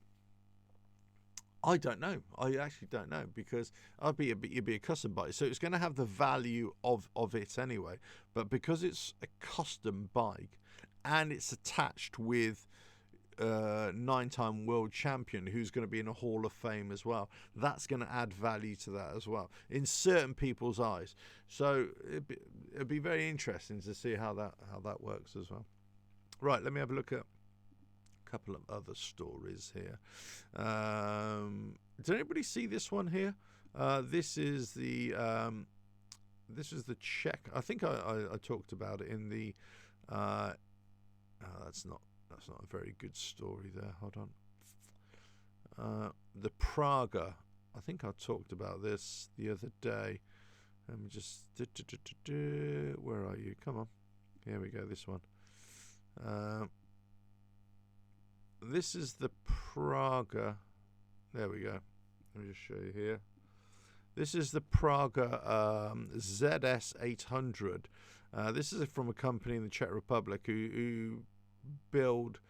I don't know. I actually don't know, because it'd be a custom bike, so it's going to have the value of it anyway. But because it's a custom bike and it's attached with 9-time world champion who's going to be in a Hall of Fame as well. That's going to add value to that as well in certain people's eyes. So it'd be very interesting to see how that works as well. Right, let me have a look at a couple of other stories here. Did anybody see this one here? This is the Czech. I think I talked about it in the. That's not a very good story there. Hold on. The Praga. I think I talked about this the other day. Let me just. Where are you? Come on. Here we go. This one. This is the Praga. There we go. Let me just show you here. This is the Praga ZS800. This is from a company in the Czech Republic who build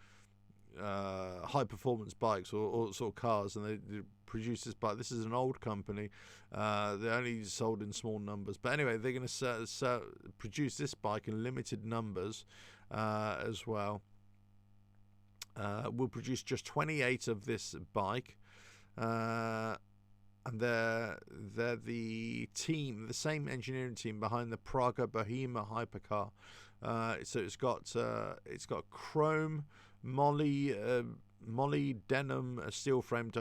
high-performance bikes or sort of cars, and they produce this bike. This is an old company. They're only sold in small numbers. But anyway, they're going to produce this bike in limited numbers as well. We'll produce just 28 of this bike. And they're the team, the same engineering team behind the Praga Bohema hypercar. So it's got chrome, molybdenum steel frame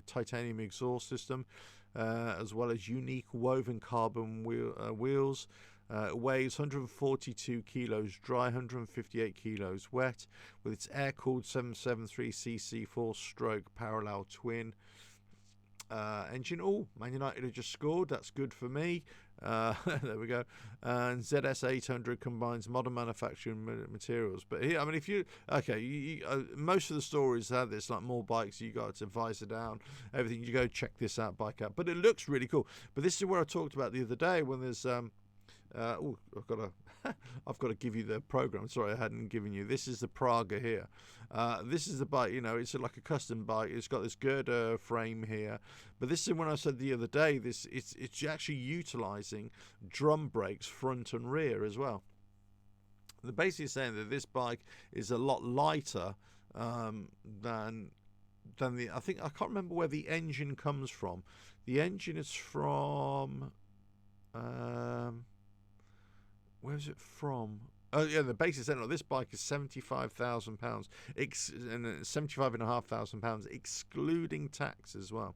titanium exhaust system, as well as unique woven carbon wheels. It weighs 142 kilos dry, 158 kilos wet, with its air-cooled 773cc 4-stroke parallel twin engine. Oh, Man United have just scored. That's good for me. There we go. And ZS800 combines modern manufacturing materials. But here, I mean, if you most of the stories have this, like more bikes, you got to visor down, everything. You go check this out, bike out. But it looks really cool. But this is where I talked about the other day when there's I've got to give you the program. Sorry, I hadn't given you. This is the Praga here. This is the bike. It's like a custom bike. It's got this girder frame here. But this is when I said the other day. It's actually utilizing drum brakes front and rear as well. They're basically saying that this bike is a lot lighter than the. I can't remember where the engine comes from. The engine is from. Where's it from? Oh yeah, the basis end of this bike is £75,000, and £75,500 excluding tax as well.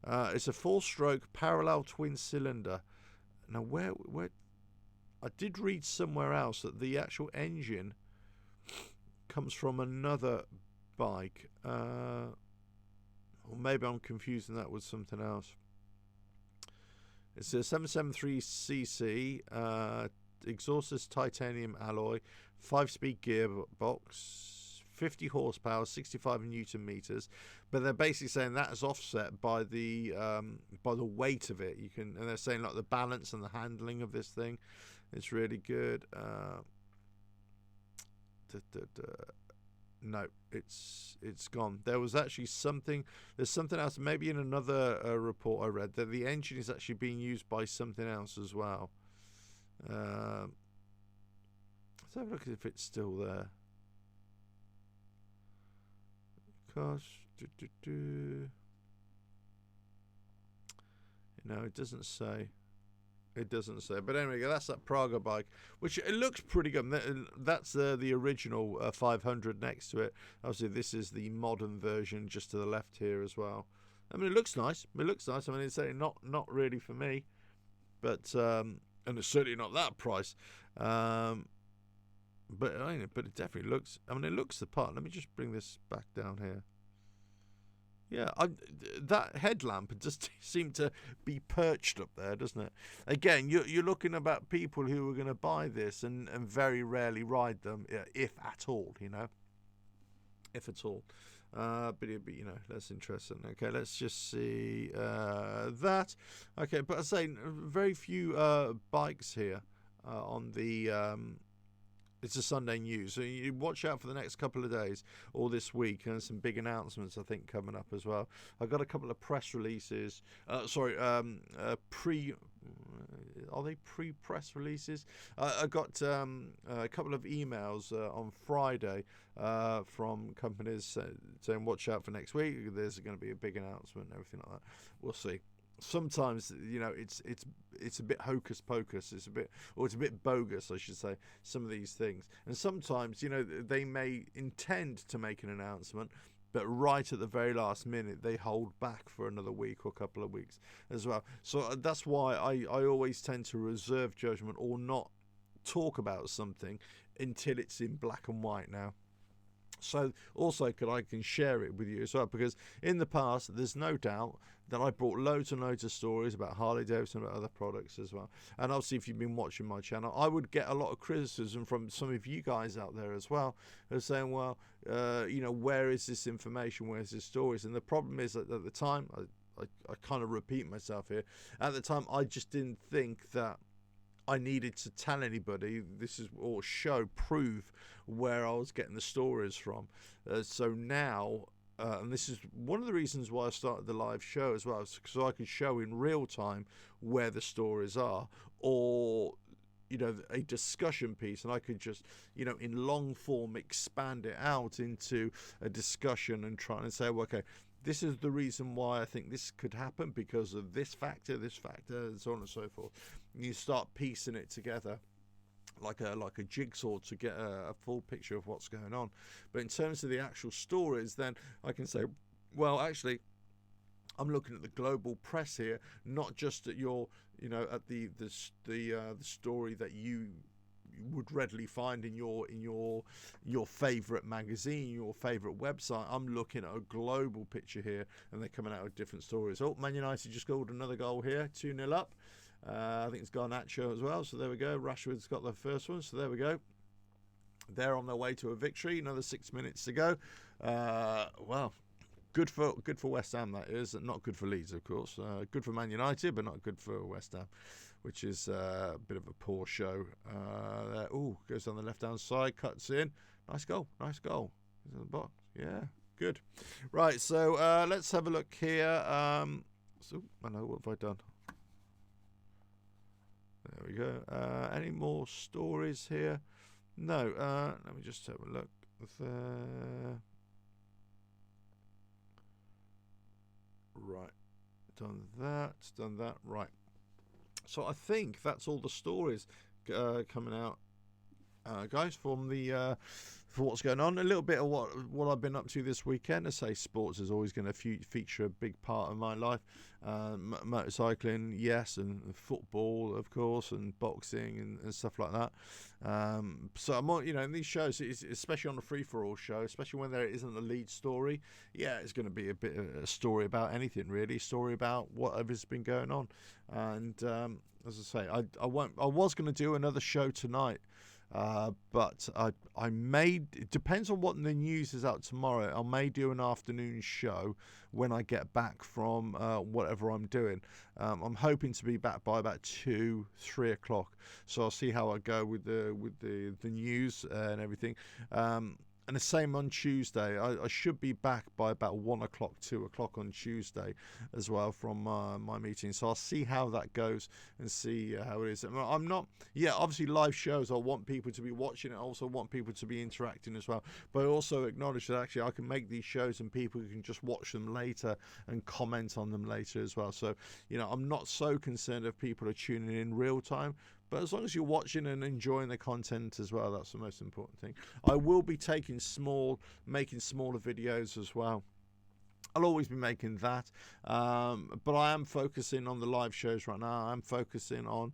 It's a 4-stroke parallel twin cylinder. Now where I did read somewhere else that the actual engine comes from another bike, or maybe I'm confusing that with something else. It's a 773cc exhaustless titanium alloy, 5-speed gearbox, 50 horsepower, 65 newton meters. But they're basically saying that is offset by the weight of it. And they're saying like the balance and the handling of this thing, it's really good. No, it's gone. There was actually there's something else, maybe in another report I read, that the engine is actually being used by something else as well. Let's have a look if it's still there. Gosh, it doesn't say. It doesn't say. But anyway, that's that Praga bike, which it looks pretty good. That's the original 500 next to it. Obviously, this is the modern version just to the left here as well. I mean, it looks nice. I mean, it's certainly not really for me, but and it's certainly not that price. But it definitely looks. I mean, it looks the part. Let me just bring this back down here. Yeah, that headlamp just seemed to be perched up there, doesn't it? Again, you're looking about people who are going to buy this and very rarely ride them, if at all, if at all. But that's interesting. Okay, let's just see that. Okay, but I say very few bikes here on the. It's a Sunday news, so you watch out for the next couple of days or this week, and some big announcements I think coming up as well. I've got a couple of press releases. Are they pre-press releases? I got a couple of emails on Friday from companies saying, watch out for next week. There's going to be a big announcement and everything like that. We'll see. Sometimes, it's a bit hocus pocus. It's a bit bogus, I should say, some of these things. And sometimes, they may intend to make an announcement, but right at the very last minute, they hold back for another week or a couple of weeks as well. So that's why I always tend to reserve judgment or not talk about something until it's in black and white now. So also I can share it with you as well, because in the past, there's no doubt that I brought loads and loads of stories about Harley Davidson and other products as well. And obviously, if you've been watching my channel, I would get a lot of criticism from some of you guys out there as well, who are saying, well, where is this information? Where's this stories? And the problem is that at the time, I kind of repeat myself here, at the time, I just didn't think that I needed to tell anybody prove where I was getting the stories from. So now, and this is one of the reasons why I started the live show as well, so I could show in real time where the stories are, or a discussion piece, and I could just in long form expand it out into a discussion and try and say, well, okay, this is the reason why I think this could happen because of this factor, and so on and so forth. And you start piecing it together like a jigsaw to get a full picture of what's going on. But in terms of the actual stories, then I can say, well, actually, I'm looking at the global press here, not just at your, at the story that you would readily find in your favorite magazine, your favorite website. I'm looking at a global picture here, and they're coming out with different stories. Oh, Man United just scored another goal here, 2-0 up. I think it's Garnacho as well, so there we go. Rashford's got the first one, so there we go. They're on their way to a victory. Another 6 minutes to go. Well, good for West Ham, that is. Not good for Leeds, of course. Good for Man United, but not good for West Ham, which is a bit of a poor show. Goes on the left-hand side, cuts in. Nice goal. He's in the box. Yeah, good. Right, so let's have a look here. I know, what have I done? There we go. Any more stories here? No. Let me just have a look there. Right. Done that. Right. So I think that's all the stories coming out, guys, from the for what's going on. A little bit of what I've been up to this weekend. I say sports is always going to feature a big part of my life. Motorcycling, yes, and football, of course, and boxing and stuff like that. So I'm on, in these shows, especially on the free-for-all show, especially when there isn't a lead story. Yeah, it's going to be a bit of a story about anything, really. Story about whatever's been going on. And as I say, I was going to do another show tonight. But I may, it depends on what the news is out tomorrow. I may do an afternoon show when I get back from whatever I'm doing. I'm hoping to be back by about 2-3 o'clock. So I'll see how I go with the news and everything. And the same on Tuesday. I should be back by about 1 o'clock, 2 o'clock on Tuesday as well from my meeting. So I'll see how that goes and see how it is. I'm not, obviously live shows, I want people to be watching it. I also want people to be interacting as well. But I also acknowledge that actually I can make these shows and people can just watch them later and comment on them later as well. So, I'm not so concerned if people are tuning in real time. But as long as you're watching and enjoying the content as well, that's the most important thing. I will be making smaller videos as well. I'll always be making that, but I am focusing on the live shows right now. I'm focusing on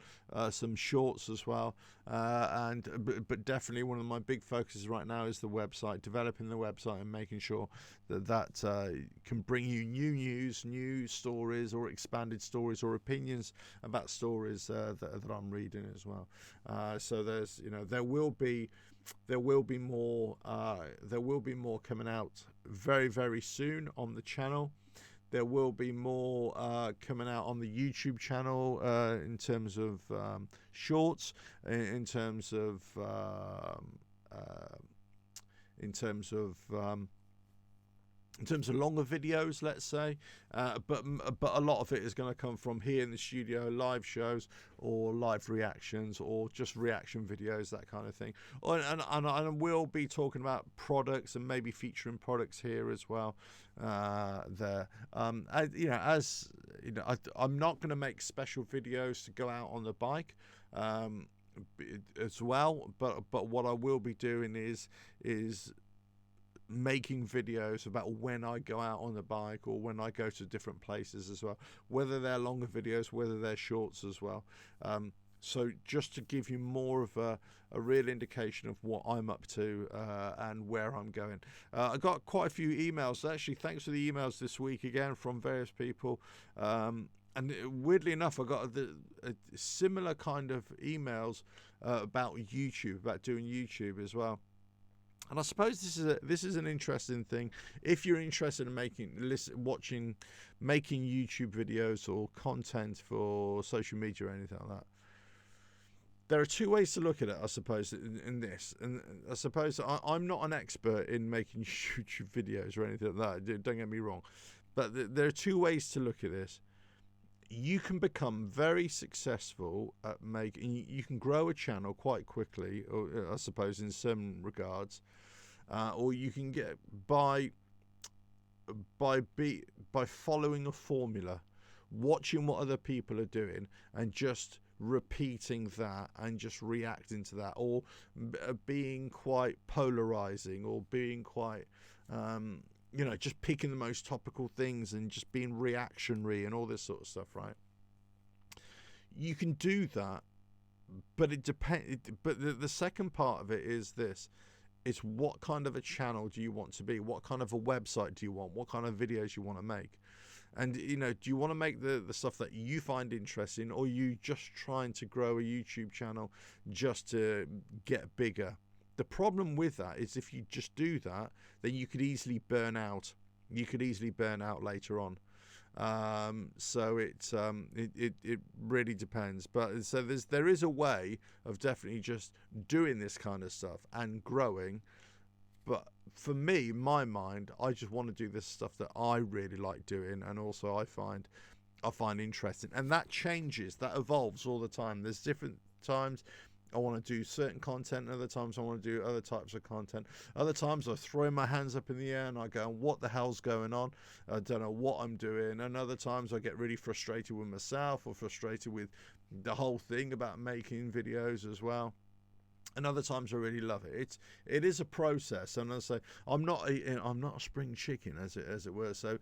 some shorts as well, but definitely one of my big focuses right now is the website, developing the website and making sure that can bring you new news, new stories, or expanded stories or opinions about stories that I'm reading as well. So there's, there will be more coming out very, very soon on the channel. There will be more coming out on the YouTube channel in terms of shorts, in terms of in terms of longer videos, let's say, but a lot of it is going to come from here in the studio, live shows or live reactions or just reaction videos, that kind of thing. And I will be talking about products and maybe featuring products here as well. There, I'm not going to make special videos to go out on the bike. As well, but what I will be doing is making videos about when I go out on the bike or when I go to different places as well, whether they're longer videos, whether they're shorts as well. So just to give you more of a real indication of what I'm up to and where I'm going. I got quite a few emails. Actually, thanks for the emails this week again from various people. And weirdly enough, I got a similar kind of emails about YouTube, about doing YouTube as well. And I suppose this is an interesting thing. If you're interested in making YouTube videos or content for social media or anything like that, there are two ways to look at it, I suppose, in this. And I suppose I'm not an expert in making YouTube videos or anything like that. Don't get me wrong. But there are two ways to look at this. You can become very successful at you can grow a channel quite quickly, or I suppose in some regards, or you can get by following a formula, watching what other people are doing and just repeating that and just reacting to that, or being quite polarizing, or being quite just picking the most topical things and just being reactionary and all this sort of stuff, right? You can do that, but it depends. But the second part of it is this. It's what kind of a channel do you want to be? What kind of a website do you want? What kind of videos you want to make? And, do you want to make the stuff that you find interesting, or are you just trying to grow a YouTube channel just to get bigger? The problem with that is if you just do that, then you could easily burn out. You could easily burn out later on. So it really depends. But so there is a way of definitely just doing this kind of stuff and growing. But for me, my mind, I just want to do this stuff that I really like doing, and also I find interesting. And that changes, that evolves all the time. There's different times I want to do certain content, other times I want to do other types of content. Other times I throw my hands up in the air and I go, what the hell's going on? I don't know what I'm doing. And other times I get really frustrated with myself, or frustrated with the whole thing about making videos as well. And other times I really love it. It is a process, and I say I'm not a spring chicken, as it were. So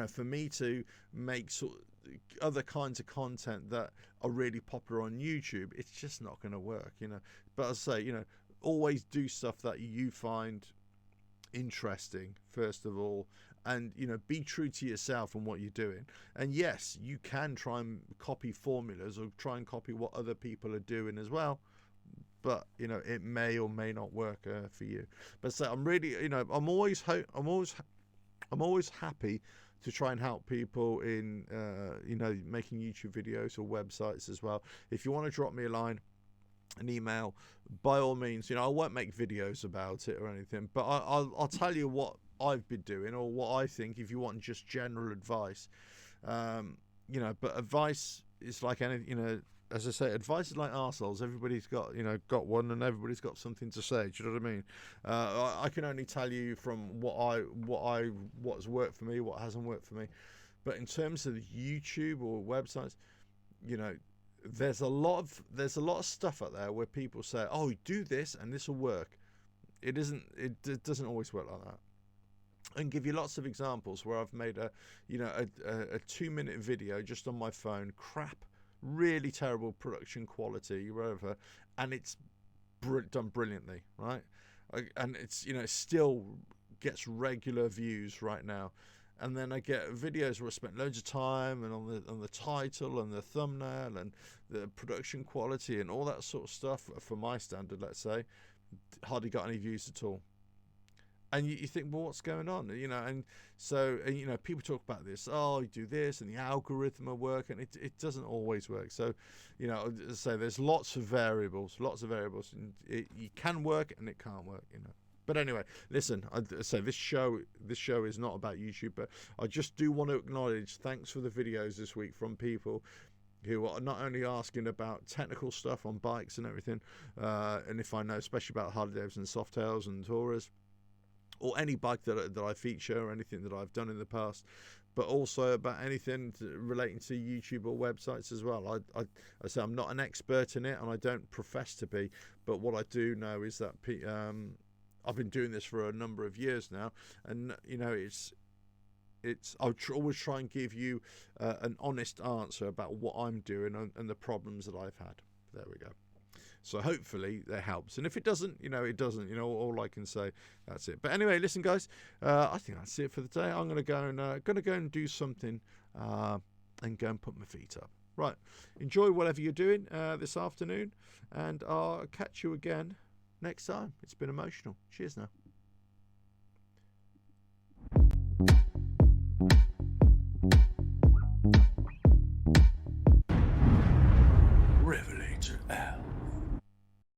for me to make sort of other kinds of content that are really popular on YouTube, it's just not going to work, But I say, always do stuff that you find interesting first of all, and be true to yourself and what you're doing. And yes, you can try and copy formulas or try and copy what other people are doing as well. But it may or may not work for you. But so I'm really, I'm always happy to try and help people in, making YouTube videos or websites as well. If you want to drop me a line, an email, by all means. I won't make videos about it or anything, but I'll tell you what I've been doing or what I think. If you want just general advice, but advice is like any, as I say, advice is like arseholes. Everybody's got one, and everybody's got something to say. Do you know what I mean? I can only tell you from what's worked for me, what hasn't worked for me. But in terms of YouTube or websites, there's a lot of stuff out there where people say, "Oh, do this and this will work." It isn't. It doesn't always work like that. I can give you lots of examples where I've made a 2-minute video just on my phone, really terrible production quality, whatever, and it's done brilliantly, right? And it's still gets regular views right now. And then I get videos where I spent loads of time and on the title and the thumbnail and the production quality and all that sort of stuff for my standard, let's say, hardly got any views at all. And you think, well, what's going on? And so, people talk about this. Oh, you do this, and the algorithm will work, and it doesn't always work. So, as I say, there's lots of variables, and you can work and it can't work. But anyway, listen, I say this show is not about YouTube, but I just do want to acknowledge thanks for the videos this week from people who are not only asking about technical stuff on bikes and everything, and if I know especially about Harley Davidson Softails and Touras, or any bike that I feature or anything that I've done in the past, but also about anything relating to YouTube or websites as well. I say I'm not an expert in it, and I don't profess to be, but what I do know is that I've been doing this for a number of years now, and you know I'll always try and give you an honest answer about what I'm doing and the problems that I've had. There we go. So hopefully that helps. And if it doesn't, it doesn't. All I can say, that's it. But anyway, listen, guys, I think that's it for the day. I'm gonna go and do something and go and put my feet up. Right. Enjoy whatever you're doing this afternoon, and I'll catch you again next time. It's been emotional. Cheers now.